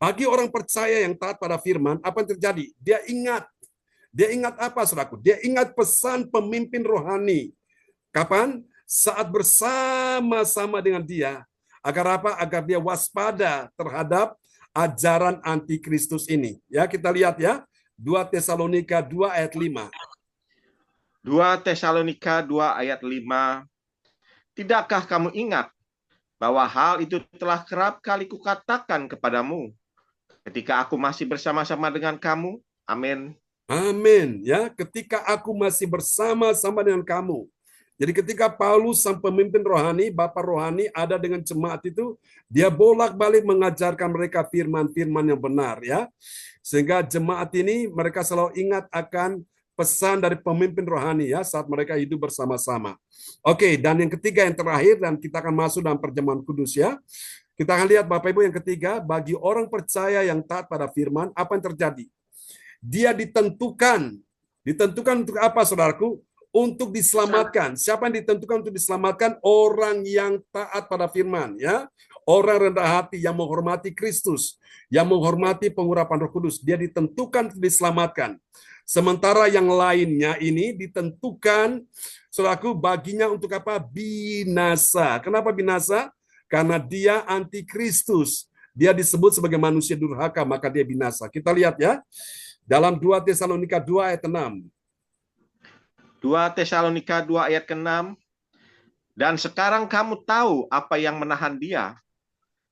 Bagi orang percaya yang taat pada firman, apa yang terjadi? Dia ingat apa, saudaraku? Dia ingat pesan pemimpin rohani. Kapan? Saat bersama-sama dengan dia. Agar apa? Agar dia waspada terhadap ajaran antikristus ini. Ya, kita lihat ya. 2 Tesalonika 2 ayat 5. 2 Tesalonika 2 ayat 5. Tidakkah kamu ingat bahwa hal itu telah kerap kali kukatakan kepadamu ketika aku masih bersama-sama dengan kamu? Amin. Amin. Ya, ketika aku masih bersama-sama dengan kamu. Jadi ketika Paulus sang pemimpin rohani, Bapak rohani ada dengan jemaat itu, dia bolak-balik mengajarkan mereka firman-firman yang benar, ya. Sehingga jemaat ini mereka selalu ingat akan pesan dari pemimpin rohani, ya, saat mereka hidup bersama-sama. Oke, dan yang ketiga yang terakhir, dan kita akan masuk dalam perjamuan kudus, ya. Kita akan lihat Bapak Ibu yang ketiga, bagi orang percaya yang taat pada firman, apa yang terjadi? Dia ditentukan untuk apa, saudaraku? Untuk diselamatkan. Siapa yang ditentukan untuk diselamatkan? Orang yang taat pada firman, ya. Orang rendah hati yang menghormati Kristus, yang menghormati pengurapan Roh Kudus, dia ditentukan untuk diselamatkan. Sementara yang lainnya ini ditentukan, saudaraku, baginya untuk apa? Binasa. Kenapa binasa? Karena dia antikristus. Dia disebut sebagai manusia durhaka, maka dia binasa. Kita lihat ya. Dalam 2 Tesalonika 2 ayat 6. 2 Tesalonika 2 ayat ke-6. Dan sekarang kamu tahu apa yang menahan dia,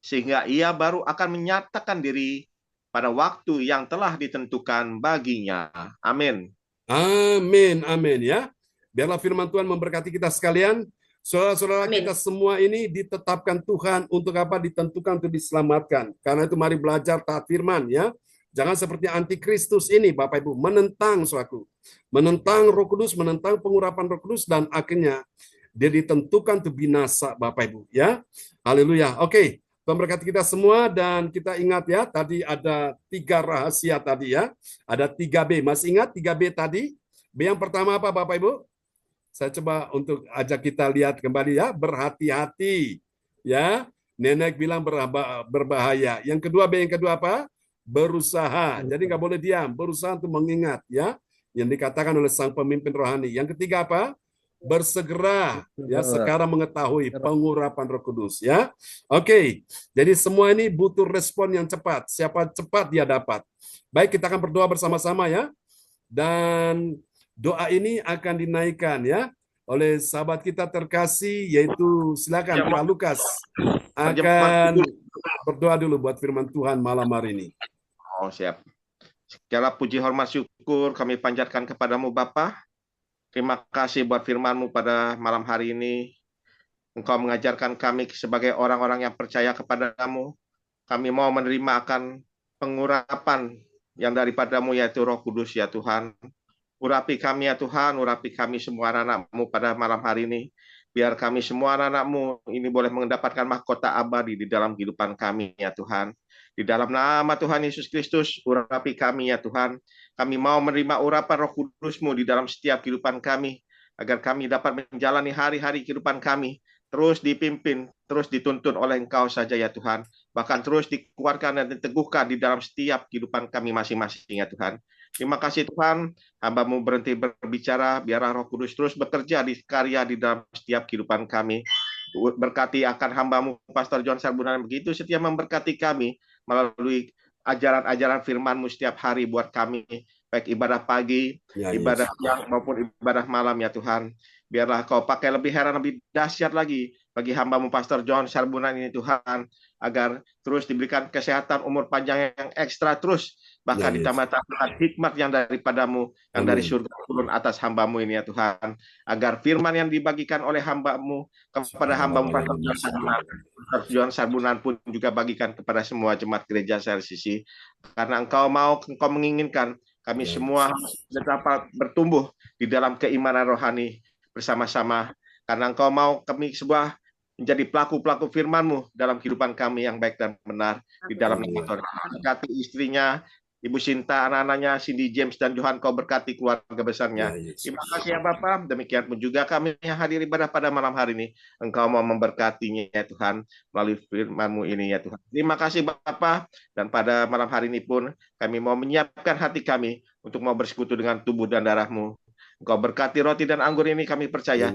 sehingga ia baru akan menyatakan diri pada waktu yang telah ditentukan baginya. Amin. Amin, amin ya. Biarlah firman Tuhan memberkati kita sekalian. Saudara-saudara kita semua ini ditetapkan Tuhan untuk apa? Ditentukan untuk diselamatkan. Karena itu mari belajar taat firman ya. Jangan seperti antikristus ini, Bapak Ibu, menentang suatu, menentang Roh Kudus, menentang pengurapan Roh Kudus, dan akhirnya dia ditentukan untuk binasa, Bapak Ibu. Ya, haleluya. Oke, Tuhan berkati kita semua, dan kita ingat ya, tadi ada 3 rahasia tadi ya, ada 3B. Masih ingat 3B tadi? B yang pertama apa, Bapak Ibu? Saya coba untuk ajak kita lihat kembali ya, berhati-hati. Ya, nenek bilang berbahaya. Yang kedua, B yang kedua apa? Berusaha. Jadi nggak boleh diam, berusaha untuk mengingat ya yang dikatakan oleh sang pemimpin rohani. Yang ketiga apa? bersegera ya sekarang mengetahui pengurapan Roh Kudus ya. Oke. Jadi semua ini butuh respon yang cepat. Siapa cepat dia dapat. Baik, kita akan berdoa bersama-sama ya. Dan doa ini akan dinaikkan ya oleh sahabat kita terkasih, yaitu silakan Pak Lukas akan berdoa dulu buat firman Tuhan malam hari ini. Oh, siap. Segala puji hormat syukur kami panjatkan kepadamu Bapa. Terima kasih buat firman-Mu pada malam hari ini. Engkau mengajarkan kami sebagai orang-orang yang percaya kepadamu. Kami mau menerima akan pengurapan yang daripadamu, yaitu Roh Kudus ya Tuhan. Urapi kami ya Tuhan, urapi kami semua anak-anak-Mu pada malam hari ini. Biar kami semua anak-anak-Mu ini boleh mendapatkan mahkota abadi di dalam kehidupan kami ya Tuhan. Di dalam nama Tuhan Yesus Kristus, urapi kami ya Tuhan. Kami mau menerima urapan Roh Kudus-Mu di dalam setiap kehidupan kami. Agar kami dapat menjalani hari-hari kehidupan kami. Terus dipimpin, terus dituntun oleh Engkau saja ya Tuhan. Bahkan terus dikuatkan dan diteguhkan di dalam setiap kehidupan kami masing-masing ya Tuhan. Terima kasih Tuhan, hamba-Mu berhenti berbicara, biarlah Roh Kudus terus bekerja di karya di dalam setiap kehidupan kami. Berkati akan hamba-Mu, Pastor John Sarbunan, begitu setia memberkati kami melalui ajaran-ajaran firman-Mu setiap hari buat kami, baik ibadah pagi, ibadah siang, maupun ibadah malam ya Tuhan. Biarlah Kau pakai lebih heran, lebih dahsyat lagi bagi hamba-Mu, Pastor John Sarbunan ini Tuhan, agar terus diberikan kesehatan, umur panjang yang ekstra terus, bahkan ditambah-tambah hikmat yang daripadamu, yang dari surga turun atas hamba-Mu ini ya Tuhan, agar firman yang dibagikan oleh hamba-Mu kepada hamba-Mu Pastor John Sarbunan pun juga bagikan kepada semua jemaat gereja CLCC, karena Engkau menginginkan kami semua dapat bertumbuh di dalam keimanan rohani bersama-sama, karena Engkau mau kami sebuah menjadi pelaku-pelaku firman-Mu dalam kehidupan kami yang baik dan benar. Di dalam nama Tuhan. Berkati istrinya, Ibu Sinta, anak-anaknya, Cindy, James, dan Johan, Kau berkati keluarga besarnya. Terima kasih ya Bapak. Demikian pun juga kami yang hadir ibadah pada malam hari ini. Engkau mau memberkatinya ya Tuhan, melalui firman-Mu ini ya Tuhan. Terima kasih Bapak. Dan pada malam hari ini pun kami mau menyiapkan hati kami untuk mau bersekutu dengan tubuh dan darah-Mu. Engkau berkati roti dan anggur ini, kami percaya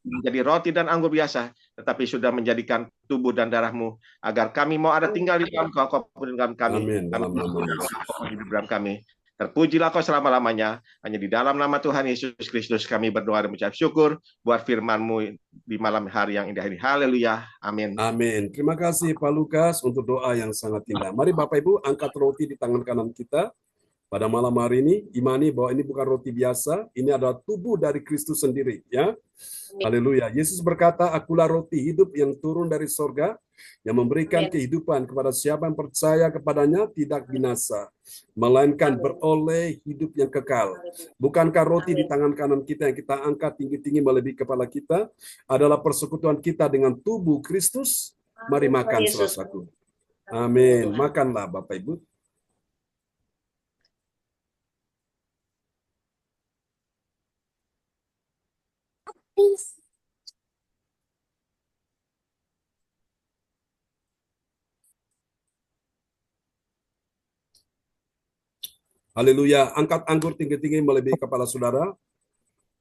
menjadi roti dan anggur biasa, tetapi sudah menjadikan tubuh dan darah-Mu, agar kami mau ada tinggal di dalam Kau, Kau pun dalam kami. Dalam kami. Terpujilah Kau selama-lamanya. Hanya di dalam nama Tuhan Yesus Kristus kami berdoa dan mengucap syukur buat firman-Mu di malam hari yang indah ini. Haleluya. Amin. Amin. Terima kasih Pak Lukas untuk doa yang sangat indah. Mari Bapak Ibu angkat roti di tangan kanan kita. Pada malam hari ini, imani bahwa ini bukan roti biasa, ini adalah tubuh dari Kristus sendiri, ya. Haleluya. Yesus berkata, "Akulah roti hidup yang turun dari sorga, yang memberikan kehidupan kepada siapa yang percaya kepadanya tidak binasa, melainkan beroleh hidup yang kekal." Bukankah roti di tangan kanan kita yang kita angkat tinggi-tinggi melebihi kepala kita adalah persekutuan kita dengan tubuh Kristus? Mari makan salah satu. Amin. Makanlah Bapak Ibu. Haleluya. Angkat anggur tinggi-tinggi melebihi kepala saudara.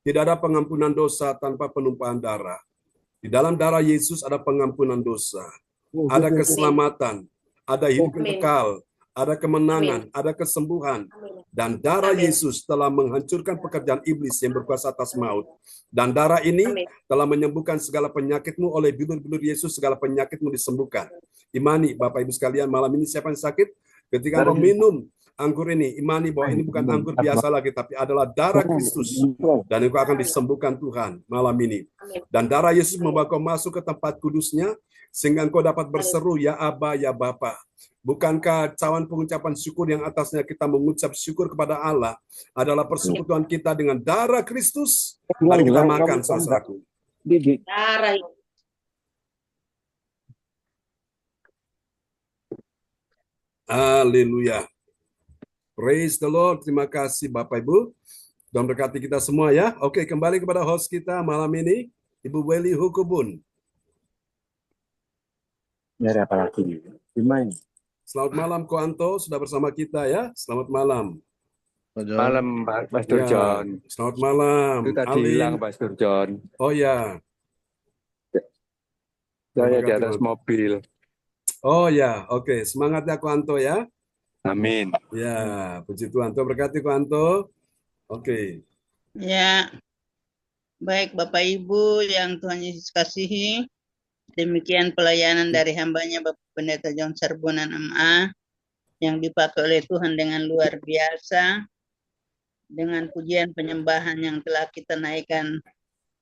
Tidak ada pengampunan dosa tanpa penumpahan darah. Di dalam darah Yesus ada pengampunan dosa. Ada keselamatan. Ada hidup kekal. Ada kemenangan. Ada kesembuhan. Dan darah Yesus telah menghancurkan pekerjaan iblis yang berkuasa atas maut. Dan darah ini telah menyembuhkan segala penyakitmu. Oleh bilur-bilur Yesus segala penyakitmu disembuhkan. Imani Bapak Ibu sekalian, malam ini siapa yang sakit? Ketika kau minum anggur ini, imani bahwa ini bukan anggur biasa lagi, tapi adalah darah Kristus. Dan engkau akan disembuhkan Tuhan malam ini. Dan darah Yesus membawa kau masuk ke tempat kudusnya, sehingga engkau dapat berseru, ya Aba, ya Bapa. Bukankah cawan pengucapan syukur yang atasnya kita mengucap syukur kepada Allah adalah persekutuan kita dengan darah Kristus? Mari kita makan, saudaraku. Darah. Haleluya. Praise the Lord. Terima kasih Bapak Ibu. Dan berkati kita semua ya. Oke, kembali kepada host kita malam ini, Ibu Welly Hukubun. Nyari apa lagi? Gimana? Selamat malam Ko Anto, sudah bersama kita ya. Selamat malam. Pak John. Malam, Pastor Ya, John. selamat malam. Itu tadi Ali. hilang, Pastor John. Oh ya, Saya di berkati atas Tuhan. mobil. Oh ya, oke. Semangat ya Kuanto ya. Amin. Ya, puji Tuhan. Tuhan berkati Kuanto. Oke. Ya, baik Bapak Ibu yang Tuhan Yesus kasihi, demikian pelayanan dari hambanya Bapak Pendeta John Sarbunan MA yang dipakai oleh Tuhan dengan luar biasa, dengan pujian penyembahan yang telah kita naikkan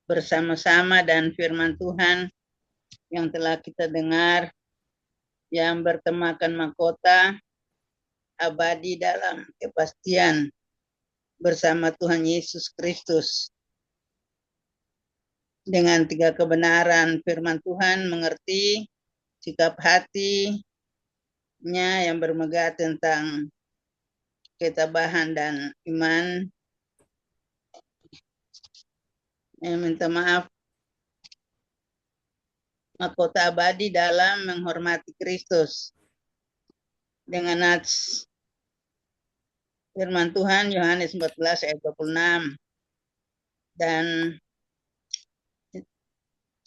bersama-sama dan firman Tuhan yang telah kita dengar yang bertemakan mahkota abadi dalam kepastian bersama Tuhan Yesus Kristus. Dengan 3 kebenaran firman Tuhan, mengerti sikap hatinya yang bermegah tentang ketabahan dan iman. Minta maaf, mahkota abadi dalam menghormati Kristus. Dengan nats firman Tuhan Yohanes 14 ayat 26 dan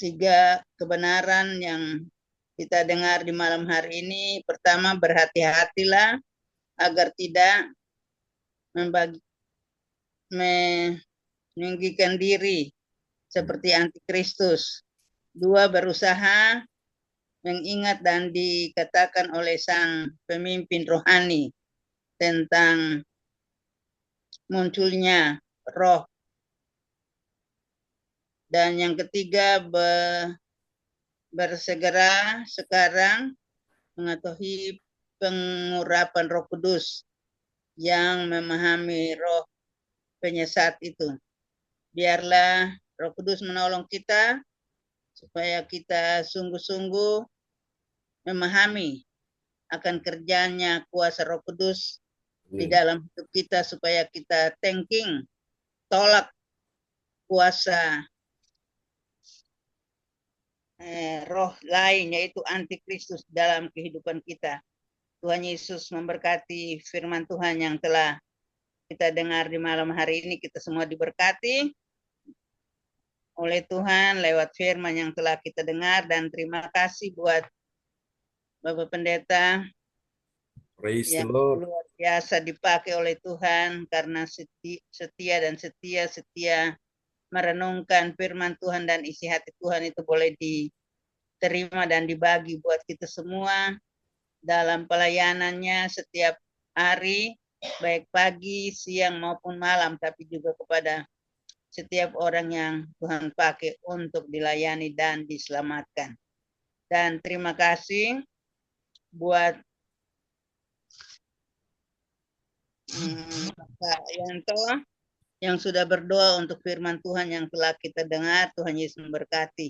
3 kebenaran yang kita dengar di malam hari ini. Pertama, berhati-hatilah agar tidak meninggikan diri seperti antikristus. 2, berusaha mengingat dan dikatakan oleh sang pemimpin rohani tentang munculnya roh. Dan yang ketiga, bersegera sekarang mengetahui pengurapan Roh Kudus yang memahami roh penyesat itu. Biarlah Roh Kudus menolong kita supaya kita sungguh-sungguh memahami akan kerjanya kuasa Roh Kudus di dalam hidup kita, supaya kita thinking, tolak kuasa roh lain yaitu antikristus dalam kehidupan kita. Tuhan Yesus memberkati firman Tuhan yang telah kita dengar di malam hari ini. Kita semua diberkati oleh Tuhan lewat firman yang telah kita dengar, dan terima kasih buat Bapak Pendeta Praise the yang Lord. luar biasa dipakai oleh Tuhan karena setia merenungkan firman Tuhan, dan isi hati Tuhan itu boleh diterima dan dibagi buat kita semua dalam pelayanannya setiap hari, baik pagi, siang maupun malam, tapi juga kepada setiap orang yang Tuhan pakai untuk dilayani dan diselamatkan. Dan terima kasih buat Pak Yanto yang sudah berdoa untuk firman Tuhan yang telah kita dengar. Tuhan Yesus memberkati.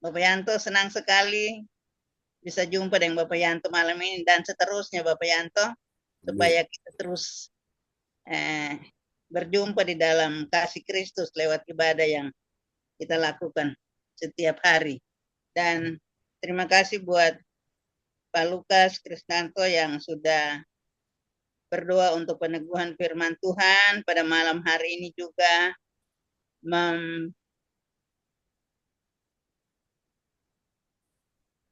Bapak Yanto, senang sekali bisa jumpa dengan Bapak Yanto malam ini, dan seterusnya Bapak Yanto, supaya kita terus berjumpa di dalam kasih Kristus lewat ibadah yang kita lakukan setiap hari. Dan terima kasih buat Pak Lukas Krisnanto yang sudah berdoa untuk peneguhan firman Tuhan pada malam hari ini, juga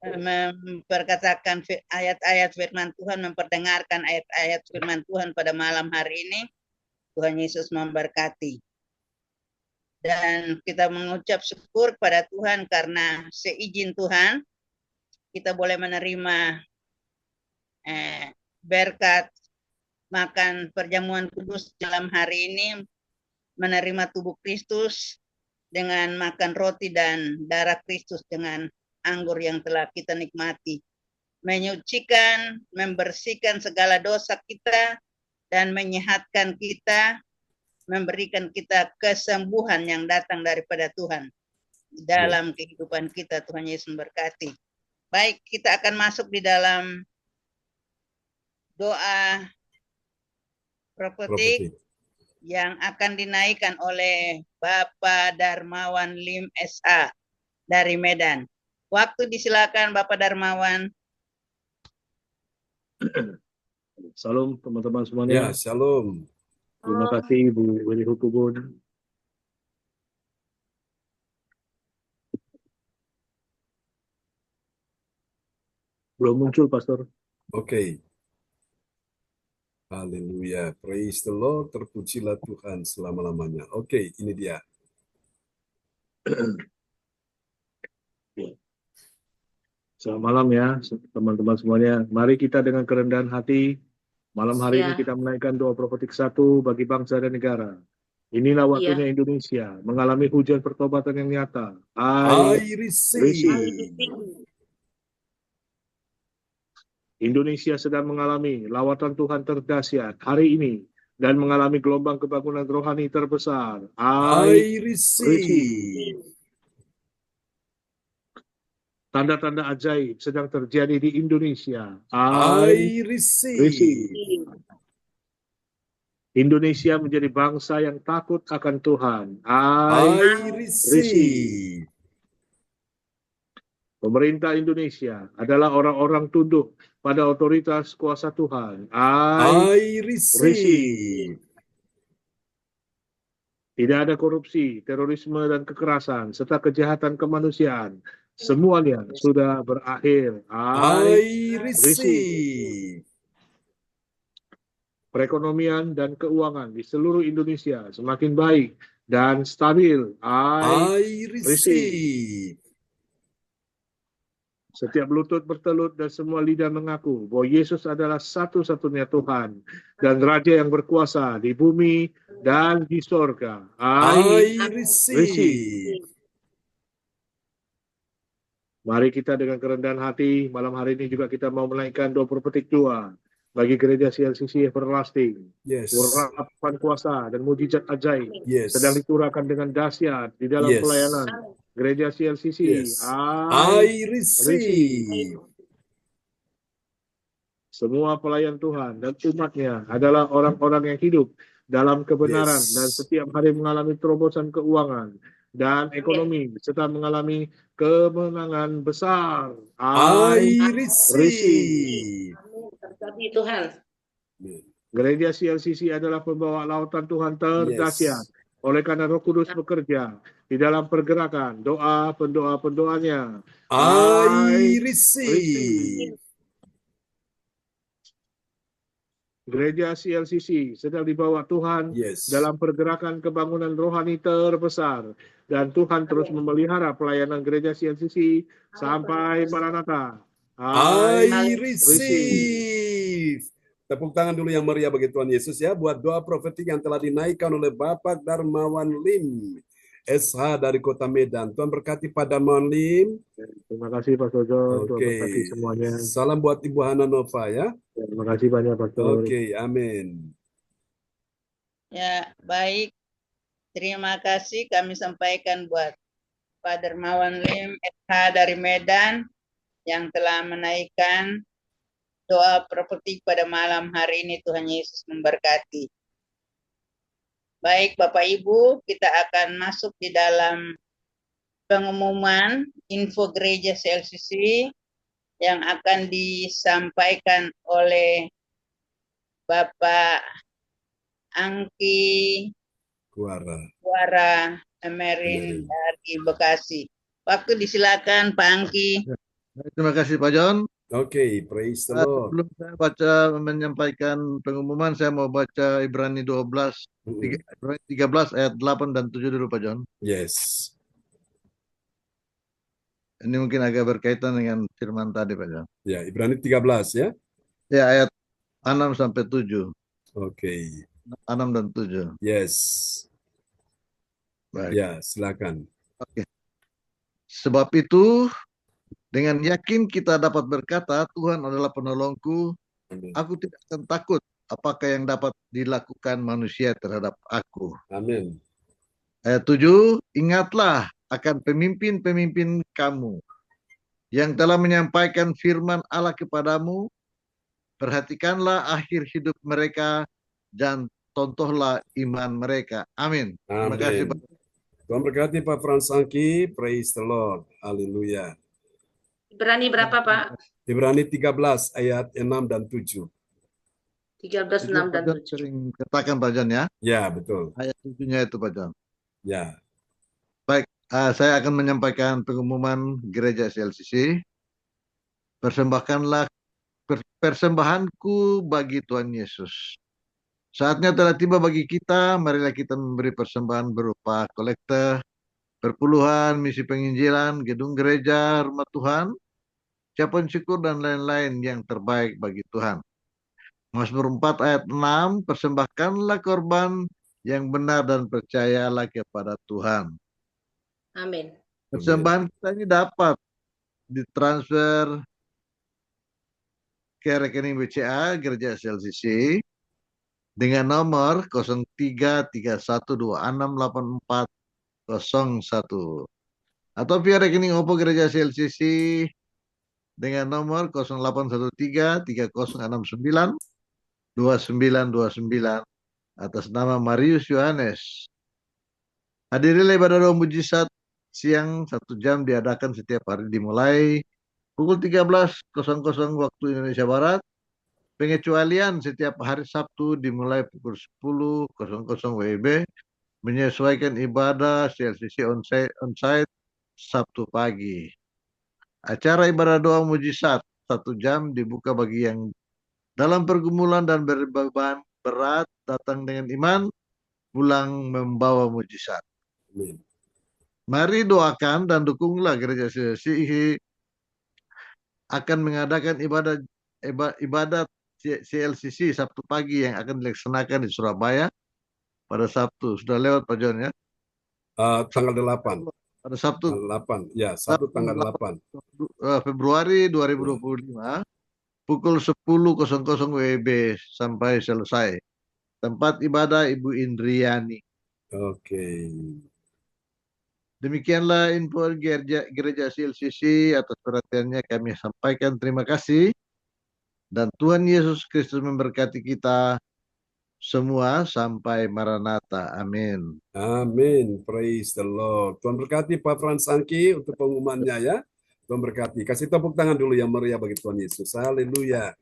memperkatakan ayat-ayat firman Tuhan, memperdengarkan ayat-ayat firman Tuhan pada malam hari ini. Tuhan Yesus memberkati. Dan kita mengucap syukur kepada Tuhan karena seizin Tuhan kita boleh menerima berkat makan perjamuan kudus dalam hari ini, menerima tubuh Kristus dengan makan roti dan darah Kristus dengan anggur yang telah kita nikmati, menyucikan, membersihkan segala dosa kita, dan menyehatkan kita, memberikan kita kesembuhan yang datang daripada Tuhan dalam kehidupan kita. Tuhan Yesus memberkati. Baik, kita akan masuk di dalam doa profetik yang akan dinaikkan oleh Bapak Darmawan Lim SA dari Medan. Waktu disilakan Bapak Darmawan. Salam teman-teman Ya, semuanya. shalom. Terima kasih Bu Willy Hukubun. Belum muncul, Pastor. Oke. Haleluya. Praise the Lord. Terpujilah Tuhan selama-lamanya. Oke, ini dia. Selamat malam ya, teman-teman semuanya. Mari kita dengan kerendahan hati, malam hari ini Ya. kita menaikkan doa profetik 1 bagi bangsa dan negara. Inilah waktunya Indonesia mengalami hujan pertobatan yang nyata. I receive. Indonesia sedang mengalami lawatan Tuhan terdahsyat hari ini dan mengalami gelombang kebangunan rohani terbesar. I receive. Tanda-tanda ajaib sedang terjadi di Indonesia. I receive. Indonesia menjadi bangsa yang takut akan Tuhan. I receive. Pemerintah Indonesia adalah orang-orang tunduk pada otoritas kuasa Tuhan. I receive. Tidak ada korupsi, terorisme, dan kekerasan, serta kejahatan kemanusiaan. Semuanya sudah berakhir. I receive. Perekonomian dan keuangan di seluruh Indonesia semakin baik dan stabil. I receive. Setiap lutut bertelut dan semua lidah mengaku bahwa Yesus adalah satu-satunya Tuhan dan Raja yang berkuasa di bumi dan di sorga. I receive. Mari kita dengan kerendahan hati, malam hari ini juga kita mau menaikkan doa profetik 2 bagi gereja CLCC Everlasting. Yes. Urapan kuasa dan mujizat ajaib Yes. sedang diturunkan dengan dahsyat di dalam Yes. pelayanan gereja CLCC. Yes. I receive. Semua pelayan Tuhan dan umatnya adalah orang-orang yang hidup dalam kebenaran Yes. dan setiap hari mengalami terobosan keuangan dan ekonomi serta mengalami kemenangan besar. I receive. Terjadi Tuhan. Gereja CLCC adalah pembawa lautan Tuhan terdahsyat. Oleh karena Roh Kudus bekerja di dalam pergerakan doa pendoa-pendoanya. I receive. Gereja CLCC sedang dibawa Tuhan Yes. dalam pergerakan kebangunan rohani terbesar. Dan Tuhan terus memelihara pelayanan gereja CLCC sampai Maranatha. I receive. Tepuk tangan dulu yang meriah bagi Tuhan Yesus ya, buat doa profetik yang telah dinaikkan oleh Bapak Darmawan Lim, SH dari Kota Medan. Tuhan berkati Pak Darmawan Lim. Terima kasih Pastor John. Tuhan Oke. berkati semuanya. Salam buat Ibu Hana Nova ya. Terima kasih banyak Pastor. Oke, amin. Ya, baik. Terima kasih kami sampaikan buat Pak Darmawan Lim SH dari Medan yang telah menaikkan doa profetik pada malam hari ini. Tuhan Yesus memberkati. Baik Bapak Ibu, kita akan masuk di dalam pengumuman info gereja CLCC yang akan disampaikan oleh Bapak Angki Kuara Emerin dari Bekasi. Waktu disilakan Pak Angki. Terima kasih Pak John. Oke, praise the Lord. Sebelum saya baca menyampaikan pengumuman, saya mau baca Ibrani 13 ayat 8 dan 7 dulu Pak John. Yes. Ini mungkin agak berkaitan dengan firman tadi Pak John. Ya, Ibrani 13 ya. Ya, ayat 6 sampai 7. Oke. 6 dan 7. Yes. Baik. Ya, silakan. Oke. Sebab itu dengan yakin kita dapat berkata, Tuhan adalah penolongku. Amin. Aku tidak akan takut apakah yang dapat dilakukan manusia terhadap aku. Amin. Ayat 7, ingatlah akan pemimpin-pemimpin kamu yang telah menyampaikan firman Allah kepadamu. Perhatikanlah akhir hidup mereka dan contohlah iman mereka. Amin. Terima kasih Pak. Tuhan berkati Pak Frans Angki. Praise the Lord. Haleluya. Ibrani berapa Pak? Ibrani 13 ayat 6 dan 7. 13, Itu 6, Pak dan John 7. sering katakan Pak John ya. Ya, betul. Ayat 7-nya itu Pak John. Ya. Baik, saya akan menyampaikan pengumuman gereja CLCC. Persembahkanlah persembahanku bagi Tuhan Yesus. Saatnya telah tiba bagi kita, marilah kita memberi persembahan berupa kolekte, perpuluhan, misi penginjilan, gedung gereja, rumah Tuhan, ucapan syukur dan lain-lain yang terbaik bagi Tuhan. Mazmur 4 ayat 6, persembahkanlah korban yang benar dan percayalah kepada Tuhan. Amin. Persembahan kita ini dapat ditransfer ke rekening BCA Gereja CLCC dengan nomor 0331268401 atau via rekening OPPO Gereja CLCC dengan nomor 0813-3069-2929 atas nama Marius Yohanes. Hadirilah ibadah doa mujizat siang 1 jam diadakan setiap hari dimulai pukul 13.00 waktu Indonesia Barat. Pengecualian setiap hari Sabtu dimulai pukul 10.00 WIB menyesuaikan ibadah CLCC on-site Sabtu pagi. Acara ibadah doa mujizat 1 jam dibuka bagi yang dalam pergumulan dan berbeban berat datang dengan iman, pulang membawa mujizat. Amin. Mari doakan dan dukunglah gereja CLCC akan mengadakan ibadat CLCC Sabtu pagi yang akan dilaksanakan di Surabaya pada Sabtu. Sudah lewat Pak John ya? Tanggal 8. Pada Sabtu Tanggal 8. Ya, Sabtu tanggal 8. Februari 2025 pukul 10.00 WIB sampai selesai. Tempat ibadah Ibu Indriani. Oke. Demikianlah info gereja CLCC. Atas perhatiannya kami sampaikan terima kasih. Dan Tuhan Yesus Kristus memberkati kita semua sampai Maranatha. Amin. Amin. Praise the Lord. Tuhan berkati Pak Frans Angki untuk pengumumannya ya. Tuhan berkati. Kasih tepuk tangan dulu yang meriah bagi Tuhan Yesus. Haleluya.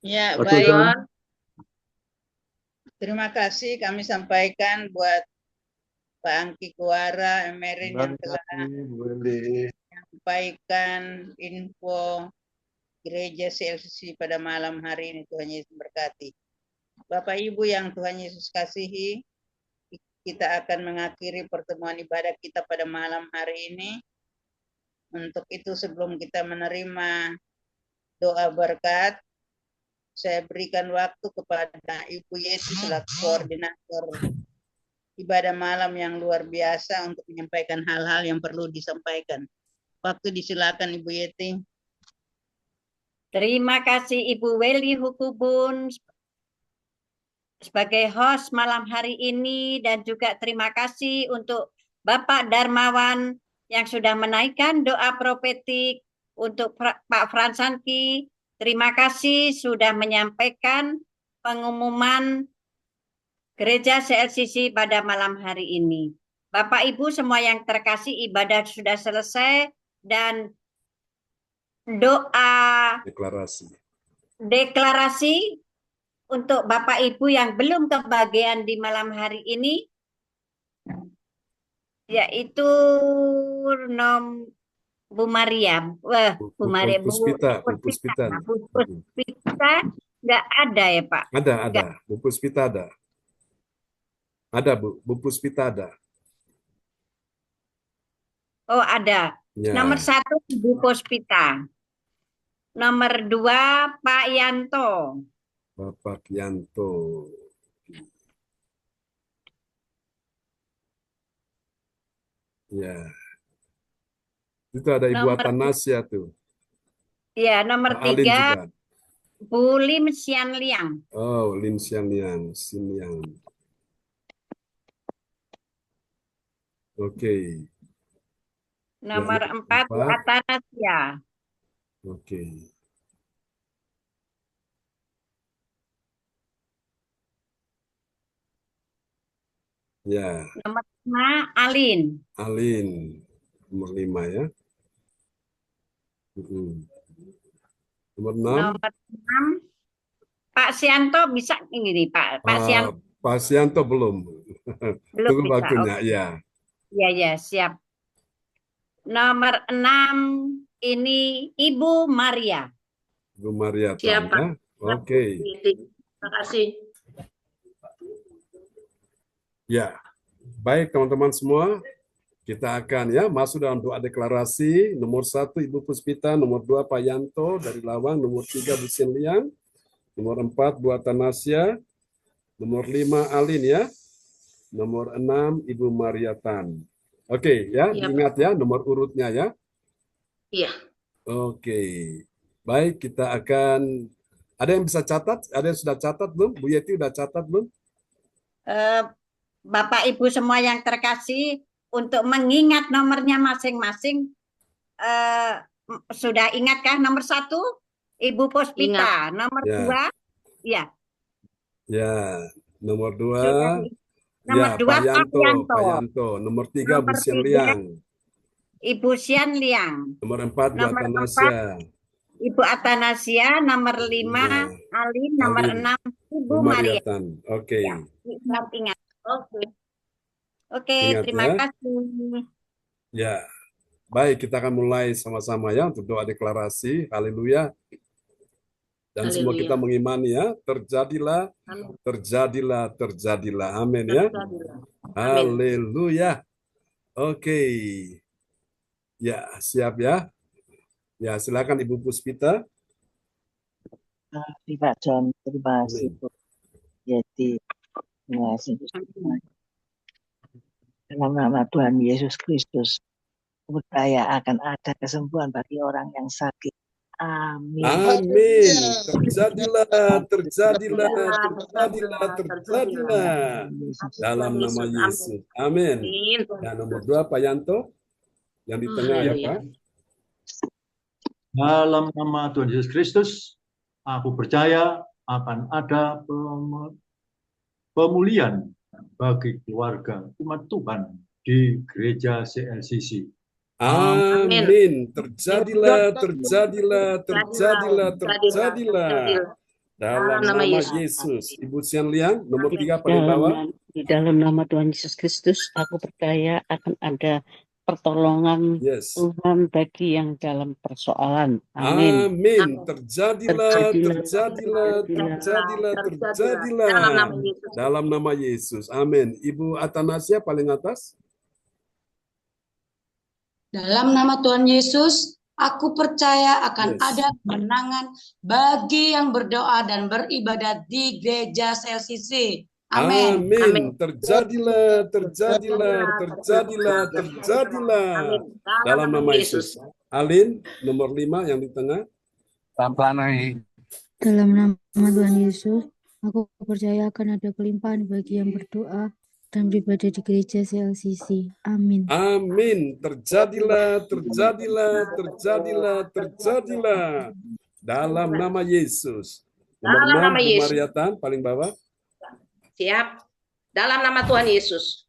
Ya, Pak baik. John, Terima kasih kami sampaikan buat Pak Angki Kuara, Emerin yang telah menyampaikan info gereja CLCC pada malam hari ini. Tuhan Yesus berkati. Bapak Ibu yang Tuhan Yesus kasihi, kita akan mengakhiri pertemuan ibadah kita pada malam hari ini. Untuk itu sebelum kita menerima doa berkat, saya berikan waktu kepada Ibu Yeti selaku koordinator ibadah malam yang luar biasa untuk menyampaikan hal-hal yang perlu disampaikan. Waktu disilakan Ibu Yeti. Terima kasih Ibu Weli Hukubun sebagai host malam hari ini, dan juga terima kasih untuk Bapak Darmawan yang sudah menaikkan doa profetik untuk Pak Frans Angki. Terima kasih sudah menyampaikan pengumuman gereja CLCC pada malam hari ini. Bapak Ibu semua yang terkasih, ibadah sudah selesai dan doa deklarasi untuk Bapak Ibu yang belum kebagian di malam hari ini, yaitu Bu Maria, Bu Maria, Bu Puspita nggak ada ya Pak? Ada, Bu Puspita ada. Ada Bu Puspita ada. Oh ada. Ya. Nomor 1 Bu Puspita. Nomor 2 Pak Yanto. Bapak Yanto. Ya. Itu ada Ibu Atanasya tuh. Ya, nomor 3 Bu Lim Sian Liang. Oh, Lim Sian Liang, Sin-Yang. Oke. Nomor 4 Bu Atanasya. Oke. Ya. Nomor 5 Alin. Alin, nomor 5 ya. Nomor 6. Nomor 6, Pak Sianto bisa ini Pak. Pak Sianto Pak Sianto belum. belum Tunggu bisa. waktunya, Oke. ya. Ya, siap. Nomor 6 ini Ibu Maria. Bu Maria Siap, Tan, ya. Oke. Terima kasih. Ya. Baik teman-teman semua, kita akan ya masuk dalam doa deklarasi. Nomor 1 Ibu Puspita, nomor 2 Pak Yanto dari Lawang, nomor 3 Bu Sinlian, nomor 4 Bu Atanasya, nomor 5 Alin ya, nomor 6 Ibu Maria Tan. Oke ya, Iya, diingat ya nomor urutnya ya. Iya. Oke, baik kita akan, ada yang bisa catat? Ada yang sudah catat belum? Bu Yeti udah catat belum? Bapak Ibu semua yang terkasih, untuk mengingat nomornya masing-masing, sudah ingatkah? Nomor 1 Ibu Puspita, nomor Ya. 2 ya. Ya, nomor 2 Sudah. Nomor ya 2 Pak Pak Yanto, Yanto. nomor 3 Bu Nomor Sian 3 Liang, Ibu Sian Liang, nomor 4 Bu nomor Atanasya, Ibu Atanasya, nomor 5 Nah, Alin, nomor Alin. 6 Ibu Bu Maria. Maria Tan. Oke, Ya, ingat. Oke, Ingat terima ya. kasih. Ya, baik kita akan mulai sama-sama ya untuk doa deklarasi. Haleluya. Dan semua Haleluya. kita mengimani ya, terjadilah, Amin. terjadilah, terjadilah. Amin ya. Terjadilah. Amin. Haleluya. Oke. Ya, siap ya. Ya, silakan Ibu Puspita. Terima kasih Pak John, terima kasih Amin. Bu Yeti, terima kasih. Dalam nama Tuhan Yesus Kristus, percaya akan ada kesembuhan bagi orang yang sakit. Amin. Amin. Terjadilah, terjadilah, terjadilah, terjadilah. Dalam nama Yesus. Amin. Amin. Dan nomor 2 Pak Yanto. Yang di tengah ya Haleluya. Pak. Dalam nama Tuhan Yesus Kristus, aku percaya akan ada pemulihan bagi keluarga umat Tuhan di gereja CLCC. Amin. Terjadilah, terjadilah, terjadilah, terjadilah. Dalam nama Yesus. Ibu Sian Liang, nomor 3 paling bawah. Di dalam nama Tuhan Yesus Kristus, aku percaya akan ada pertolongan Yes. Tuhan bagi yang dalam persoalan. Amin. Amin. Terjadilah, terjadilah, Terjadilah. terjadilah, terjadilah. Dalam nama Yesus. Dalam nama Yesus. Amin. Ibu Atanasya paling atas. Dalam nama Tuhan Yesus, aku percaya akan Yes. ada kemenangan bagi yang berdoa dan beribadat di gereja CLCC. Amin. Amin. Terjadilah, terjadilah, terjadilah, terjadilah. Amin. Dalam nama Yesus. Alin, nomor 5 yang di tengah. Pelan-pelan. Dalam nama Tuhan Yesus, aku percaya akan ada kelimpahan bagi yang berdoa dan beribadah di gereja CLCC. Amin. Amin. Terjadilah, terjadilah, terjadilah, terjadilah. Dalam nama Yesus. Nomor Dalam 6, nama Bu Yesus. Maria Tan, paling bawah. Siap. Dalam nama Tuhan Yesus.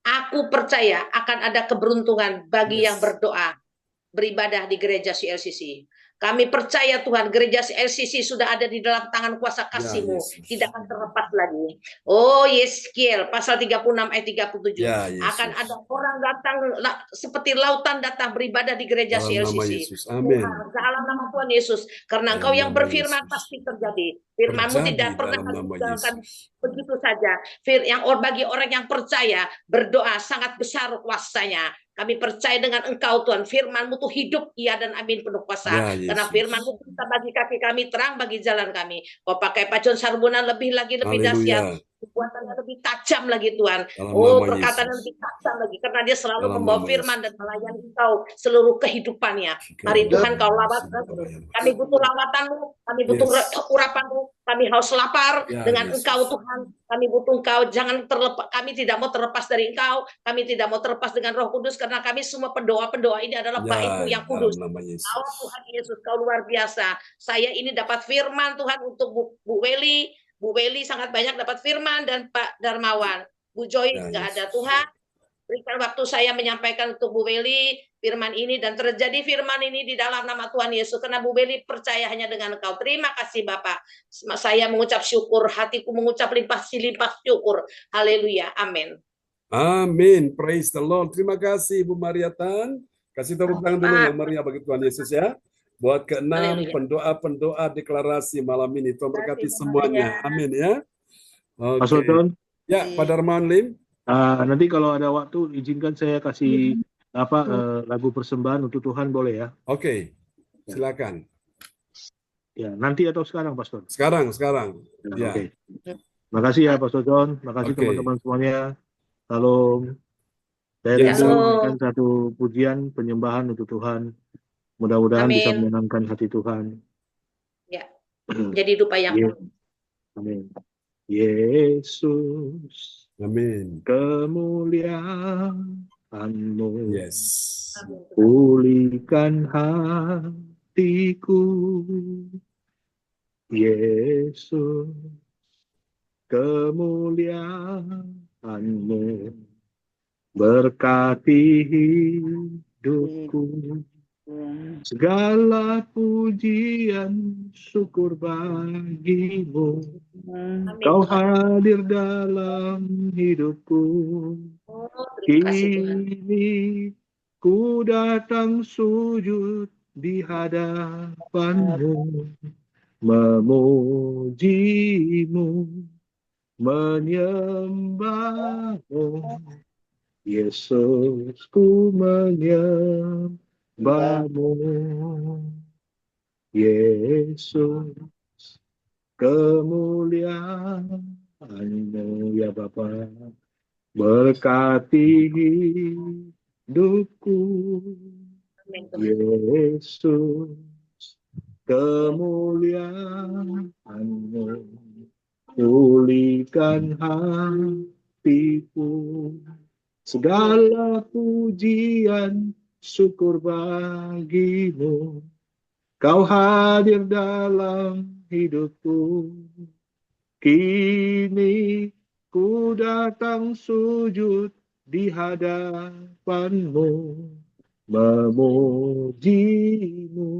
Aku percaya akan ada keberuntungan bagi Yes. yang berdoa, beribadah di gereja CLCC. Kami percaya Tuhan, gereja CLCC sudah ada di dalam tangan kuasa kasih-Mu, Yesus. tidak akan terlepas lagi. Oh, Yeskiel, pasal 36 ayat 37. Ya, Yesus. Akan ada orang datang seperti lautan datang beribadah di gereja Dalam nama CLCC. Yesus. Amin. Dalam nama Tuhan Yesus, karena Dalam Engkau yang nama berfirman Yesus. pasti terjadi. Firman-Mu Terjadi tidak pernah dalam nama ditinggalkan Yesus. begitu saja. Bagi orang yang percaya, berdoa sangat besar kuasanya. Kami percaya dengan Engkau Tuhan, firman-Mu tuh hidup, iya dan amin penuh kuasa. Ya, Yesus. Karena firman-Mu kita bagi kaki kami, terang bagi jalan kami. Kau pakai Pak John Sarbunan lebih dahsyat. Haleluya. Kekuatannya lebih tajam lagi Tuhan. Dalam Oh, nama perkataannya Yesus. lebih tajam lagi. Karena dia selalu Dalam membawa nama firman Yesus. dan melayani Engkau seluruh kehidupannya. Mari Tuhan Kau lawatkan. Kami butuh lawatan-Mu, kami butuh Yes. urapan-Mu, kami haus lapar Ya, dengan Yesus. Engkau Tuhan. Kami butuh Engkau, jangan terlepas. Kami tidak mau terlepas dari Engkau, kami tidak mau terlepas dengan Roh Kudus, karena kami semua pendoa-pendoa ini adalah Ya, baik-Mu yang dalam kudus. nama Yesus. Allah Tuhan Yesus, Kau luar biasa. Saya ini dapat firman Tuhan untuk Bu Weli. Bu Weli sangat banyak dapat firman, dan Pak Darmawan. Bu Joy Ya, nggak ada Yesus. Tuhan. Berikan waktu saya menyampaikan untuk Bu Beli firman ini, dan terjadi firman ini di dalam nama Tuhan Yesus, karena Bu Beli percaya hanya dengan Engkau. Terima kasih Bapak. Saya mengucap syukur, hatiku mengucap limpah syukur. Haleluya. Amin. Amin. Praise the Lord. Terima kasih Bu Maria Tan. Kasih tepuk tangan dulu yang meriah bagi Tuhan Yesus ya. Buat keenam pendoa-pendoa deklarasi malam ini. Tuhan berkati semuanya. Amin ya. Mas Sultan. Ya, Pak Darmawan Lim. Nanti kalau ada waktu izinkan saya kasih lagu persembahan untuk Tuhan, boleh ya? Oke. Silakan. Ya, nanti atau sekarang, Pastor? Sekarang. Ya. Oke. Makasih ya, Pastor John. Makasih teman-teman semuanya. Salam. Saya rindu memberikan satu pujian penyembahan untuk Tuhan. Mudah-mudahan bisa menyenangkan hati Tuhan. Ya. Jadi dupa yang Amin. Yesus. Amin. Kemuliaan-Mu. Yes. Pulihkan hatiku. Yesus. Kemuliaan-Mu. Berkati hidupku. Segala pujian syukur bagi-Mu. Kau hadir dalam hidupku. Kini ku datang sujud di hadapan-Mu, memuji-Mu, menyembah-Mu. Yesus, ku menyembah-Mu. Yesus, kemuliaan-Mu ya Bapa, berkati hidupku. Yesus, kemuliaan-Mu, pulihkan hatiku. Segala pujian syukur bagi-Mu. Kau hadir dalam hidupku. Kini ku datang sujud di hadapan-Mu, memuji-Mu,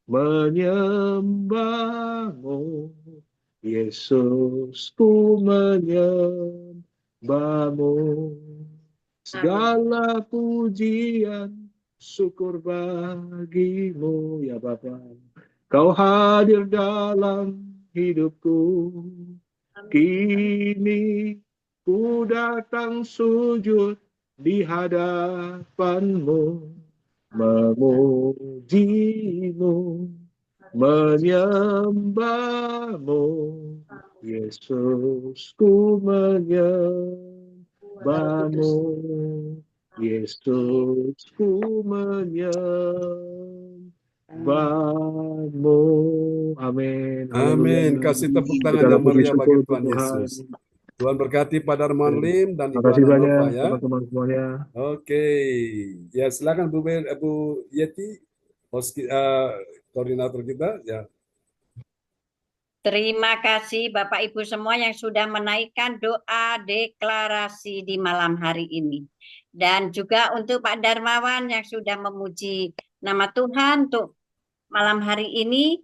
menyembah-Mu. Yesus, ku menyembah-Mu. Segala pujian syukur bagi-Mu ya Bapa. Kau hadir dalam hidupku. Kini ku datang sujud di hadapan-Mu, memuji-Mu, menyembah-Mu. Yesus, ku menyembah-Mu. Yesus, ku menyembah-Mu. Amin. Amin. Kasih tepuk tangan yang meriah bagi Tuhan Yesus. Tuhan berkati Pak Darmawan Lim dan Ibu Ana Nova ya. Teman-teman semuanya. Oke. Ya, silakan Bu Yeti, koordinator kita ya. Terima kasih Bapak Ibu semua yang sudah menaikkan doa deklarasi di malam hari ini. Dan juga untuk Pak Darmawan yang sudah memuji nama Tuhan untuk malam hari ini.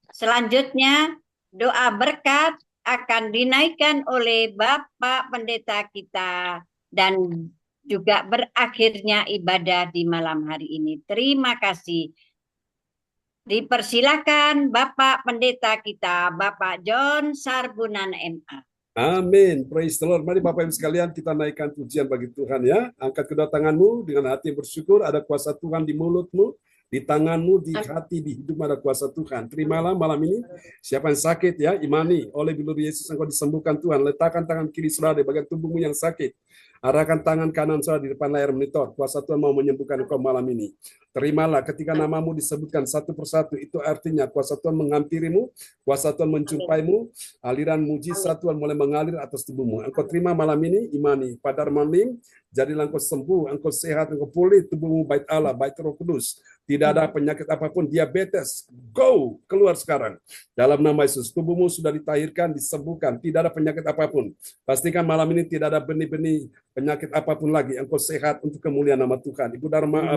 Selanjutnya doa berkat akan dinaikkan oleh Bapak Pendeta kita dan juga berakhirnya ibadah di malam hari ini. Terima kasih. Dipersilakan Bapak Pendeta kita, Bapak John Sarbunan MA. Amin. Praise the Lord. Mari Bapak Ibu sekalian kita naikkan pujian bagi Tuhan ya. Angkat kedua tanganmu dengan hati yang bersyukur. Ada kuasa Tuhan di mulutmu, di tanganmu, di hati, di hidupmu ada kuasa Tuhan. Terimalah malam ini. Siapa yang sakit ya, imani. Oleh bilur Yesus engkau disembuhkan Tuhan. Letakkan tangan kiri saudara di bagian tubuhmu yang sakit. Arahkan tangan kanan saudara di depan layar monitor. Kuasa Tuhan mau menyembuhkan engkau malam ini. Terimalah ketika namamu disebutkan satu persatu. Itu artinya kuasa Tuhan menghampirimu. Kuasa Tuhan menjumpaimu. Aliran mujizat Tuhan mulai mengalir atas tubuhmu. Engkau terima malam ini, imani. Pak Darmawan Lim Jadilah engkau sembuh, engkau sehat, engkau pulih, tubuhmu bait Allah, bait Roh Kudus. Tidak ada penyakit apapun, diabetes, go, keluar sekarang. Dalam nama Yesus, tubuhmu sudah ditahirkan, disembuhkan, tidak ada penyakit apapun. Pastikan malam ini tidak ada benih-benih penyakit apapun lagi. Engkau sehat untuk kemuliaan nama Tuhan. Ibu Dharma,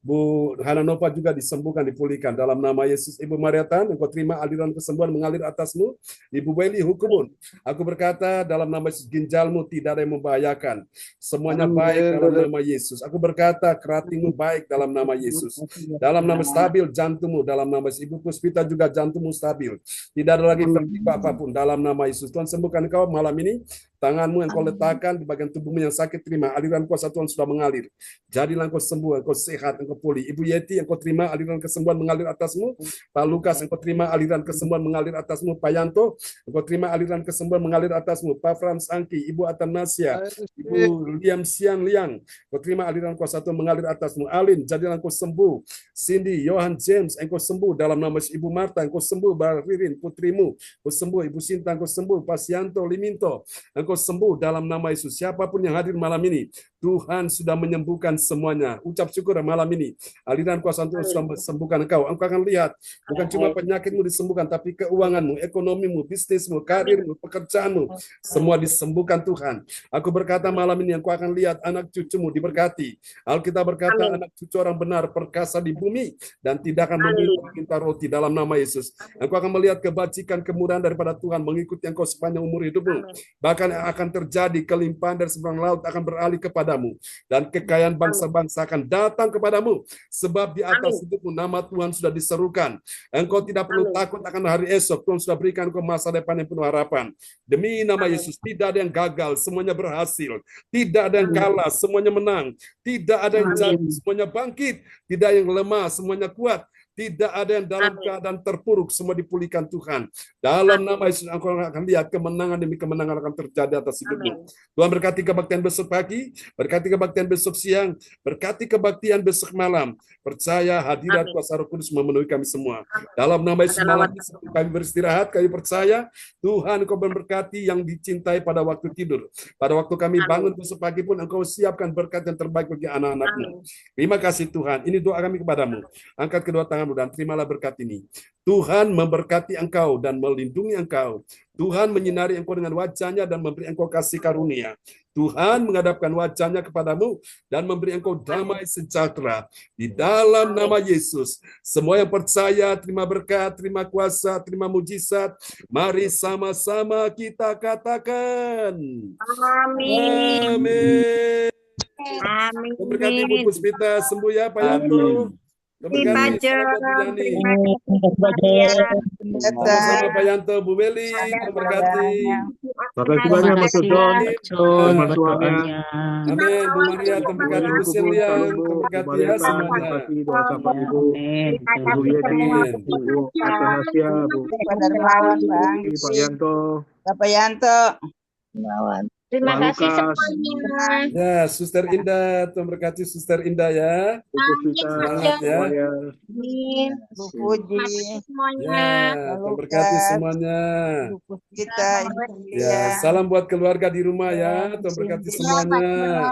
Bu Hananova juga disembuhkan, dipulihkan. Dalam nama Yesus, Ibu Mariatan, engkau terima aliran kesembuhan mengalir atasmu. Ibu Beli Hukumun, aku berkata dalam nama Yesus, ginjalmu tidak ada yang membahayakan. Semuanya baik dalam nama Yesus. Aku berkata keratingmu baik dalam nama Yesus. Dalam nama stabil jantungmu, dalam nama Yesus. Ibu Puspita juga jantungmu stabil. Tidak ada lagi vertigo apapun dalam nama Yesus. Tuhan sembuhkan kau malam ini. Tanganmu yang kau letakkan di bagian tubuhmu yang sakit, terima. Aliran kuasa Tuhan sudah mengalir. Jadilah engkau sembuh, engkau sehat, engkau pulih. Ibu Yeti, engkau terima aliran kesembuhan mengalir atasmu. Pak Lukas, engkau terima aliran kesembuhan mengalir atasmu. Pak Yanto, engkau terima aliran kesembuhan mengalir atasmu. Pak Frans Angki, Ibu Atanasia, Ibu Liam Sian Liang, engkau terima aliran kuasa Tuhan mengalir atasmu. Alin, jadilah engkau sembuh. Cindy, Johan James, engkau sembuh dalam nama Ibu Marta, engkau sembuh. Mbak Ririn, putrimu, engkau sembuh. Ibu Sinta, engkau sembuh. Pak Sianto Liminto, engkau sembuh dalam nama Yesus. Siapapun yang hadir malam ini, Tuhan sudah menyembuhkan semuanya. Ucap syukur malam ini. Aliran kuasa Tuhan sudah sembuhkan engkau. Engkau akan lihat, bukan cuma penyakitmu disembuhkan, tapi keuanganmu, ekonomimu, bisnismu, karirmu, pekerjaanmu, semua disembuhkan Tuhan. Aku berkata malam ini, engkau akan lihat anak cucumu diberkati. Alkitab berkata, anak cucu orang benar perkasa di bumi dan tidak akan meminta roti dalam nama Yesus. Engkau akan melihat kebajikan, kemurahan daripada Tuhan mengikuti engkau sepanjang umur hidupmu. Bahkan akan terjadi kelimpahan dari seberang laut akan beralih kepadamu dan kekayaan bangsa-bangsa akan datang kepadamu sebab di atas hidupmu nama Tuhan sudah diserukan. Engkau tidak perlu takut akan hari esok. Tuhan sudah berikan engkau masa depan yang penuh harapan. Demi nama Yesus, tidak ada yang gagal, semuanya berhasil. Tidak ada yang kalah, semuanya menang. Tidak ada yang jatuh, semuanya bangkit. Tidak ada yang lemah, semuanya kuat. Tidak ada yang dalam keadaan terpuruk, semua dipulihkan Tuhan. Dalam nama Yesus, engkau akan lihat kemenangan demi kemenangan akan terjadi atas hidupmu. Tuhan berkati kebaktian besok pagi, berkati kebaktian besok siang, berkati kebaktian besok malam. Percaya hadirat kuasa Roh Kudus memenuhi kami semua. Dalam nama Yesus, malam ini kami beristirahat, kami percaya Tuhan engkau memberkati yang dicintai pada waktu tidur. Pada waktu kami bangun besok pagi pun engkau siapkan berkat yang terbaik bagi anak-anakmu. Terima kasih Tuhan. Ini doa kami kepadamu. Angkat kedua tangan dan terimalah berkat ini. Tuhan memberkati engkau dan melindungi engkau. Tuhan menyinari engkau dengan wajahnya dan memberi engkau kasih karunia. Tuhan menghadapkan wajahnya kepadamu dan memberi engkau damai sejahtera. Di dalam nama Yesus, semua yang percaya terima berkat, terima kuasa, terima mujizat. Mari sama-sama kita katakan. Amin. Amin. Amin. Berkati Bu Puspita, sembuh ya Pak Yanto. Terima kasih sama Pak Yanto, Bu Beli, berkati. Makasih banyak Mas John. Selamat doanya. Amin. Bu Maria, terberkati. Bu Celia, terberkati ya semuanya. Doa sapa Ibu. Bu Yeti, Bu Atanasia, Bu Pak Yanto. Bapak Yanto. Terima Pak kasih Lukas. semuanya. Ya, Suster Indah, terberkati Suster Indah ya. Semangat ya. Amin. Bu Puji. Ya, terberkati semuanya. Kita. Ya, salam buat keluarga di rumah ya, terberkati semuanya.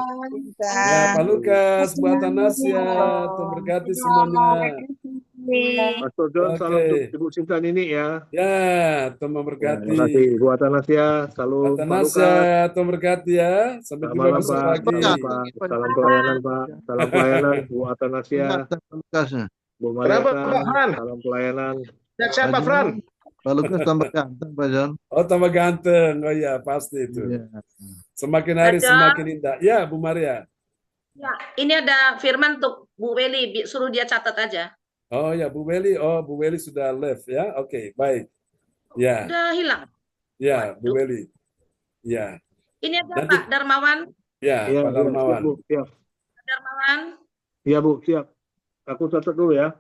Ya, Pak Lukas, Bu Atanasia, terberkati semuanya. Mas John, salam untuk Ibu Sinta Nini ya. Ya, Tuhan memberkati. Terima kasih Bu Atanasia, salam Pak Lukas. Tuhan berkati ya. Sampai jumpa Malam besok Pak. pagi. Salam pelayanan Pak. Salam pelayanan Bu Atanasia. Bu Mariata. Salam pelayanan. Siapa Fran? Pak Lukas tambah ganteng Pak John. Oh, tambah ganteng. Oh iya, pasti itu. Semakin hari semakin indah. Ya, Bu Maria. Ya, ini ada firman untuk Bu Weli, suruh dia catat aja. Oh ya, Bu Weli. Oh, Bu Weli sudah left ya. Oke, baik. Ya. Udah hilang. Ya, Bu Weli. Ya. Ini ada Nanti- Pak Darmawan. Ya, Iya, Pak Darmawan. siap. Pak Darmawan. Iya Bu, siap. Aku catat dulu ya.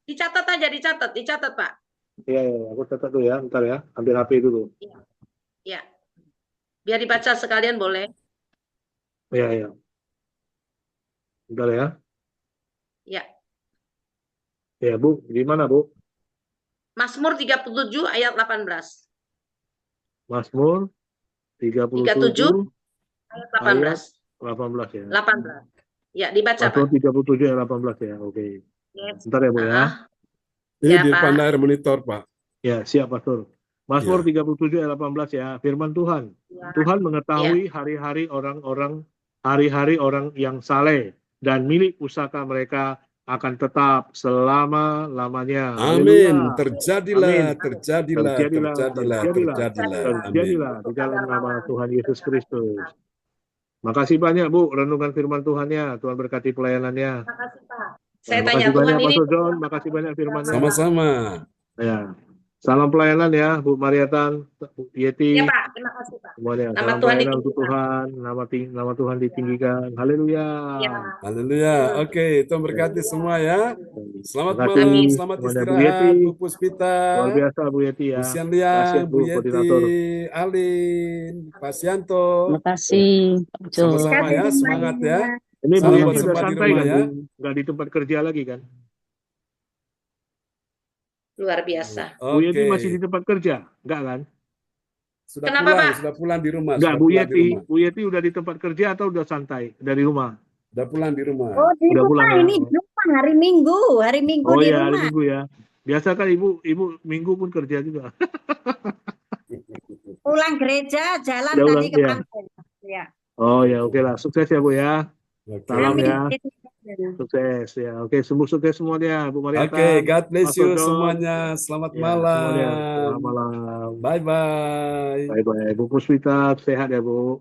Dicatat aja, dicatat Pak. Iya, aku catat dulu ya. Bentar ya, ambil HP dulu. Ya. Biar dibaca sekalian boleh. Iya. Bentar ya. Ya. Ya Bu, gimana Bu? Mazmur 37 ayat 18. Mazmur 37 ayat 18. 18 ya. 18. Ya, dibaca, Pak. Mazmur 37 ayat 18 ya. Oke. Yes. Bentar ya, Bu ya. Ini Ya, di Pak. depan layar monitor, Pak. Ya, siap, Pastor. Mazmur Ya. 37 ayat 18 ya. Firman Tuhan. Ya. Tuhan mengetahui hari-hari orang yang saleh dan milik pusaka mereka akan tetap selama-lamanya. Amin. Haleluya. Terjadilah, Amin. terjadilah, Terjadilah, terjadilah, terjadilah, terjadilah. Amin. terjadilah di dalam nama Tuhan Yesus Kristus. Makasih banyak, Bu, renungan firman Tuhannya. Tuhan berkati pelayanannya. Makasih, Pak. Ya, Saya tanya makasih Tuhan banyak, ini. Pastor John. Makasih banyak firman-Nya. Sama-sama. Ya. Salam pelayanan ya, Bu Mariatan, Bu Yeti. Ya, Pak. Terima kasih, Pak. Semuanya. Nama Salam Tuhan pelayanan untuk ditinggikan. Tuhan. Nama Tuhan ditinggikan. Haleluya. Ya. Haleluya. Oke, Tuhan berkati semua ya. Selamat Terima kasih malam, Amin. selamat semuanya, Bu istirahat, Yeti. Bu Puspita, Luar biasa, Bu Yeti Bu ya. Sian Terima kasih, Liang, Bu Bu Yeti, Koordinator. Alin, Pak Sianto. Terima kasih, Pak Jo. Sama-sama ya, semangat ya. Ini Bu Salam Yeti buat sudah semua di santai rumah kan, ya. Bu? Nggak di tempat kerja lagi kan? Luar biasa. Bu Yeti Oke. masih di tempat kerja? Enggak kan? Sudah Kenapa, pulang, Pak? sudah pulang di rumah, Enggak, sudah Bu pulang di Yeti. rumah. Bu Yeti udah di tempat kerja atau udah santai dari rumah? Sudah pulang di rumah. Oh, di Udah rumah pulang ya? ini di rumah hari Minggu Oh di ya, hari rumah. Minggu ya. Biasa kan Ibu Minggu pun kerja juga. Pulang gereja, jalan Udah tadi ulang, ke ya. pantai. Ya. Oh ya, oke lah. Sukses ya, Bu ya. Oke. Salam Amin. ya. Sukses ya. Oke, sukses semuanya, Bu Oke, Mariatan, God bless Pastor you John. semuanya. Selamat Ya, semuanya. malam. Selamat malam. Bye-bye. Bye-bye. Bu Puspita, sehat ya, Bu.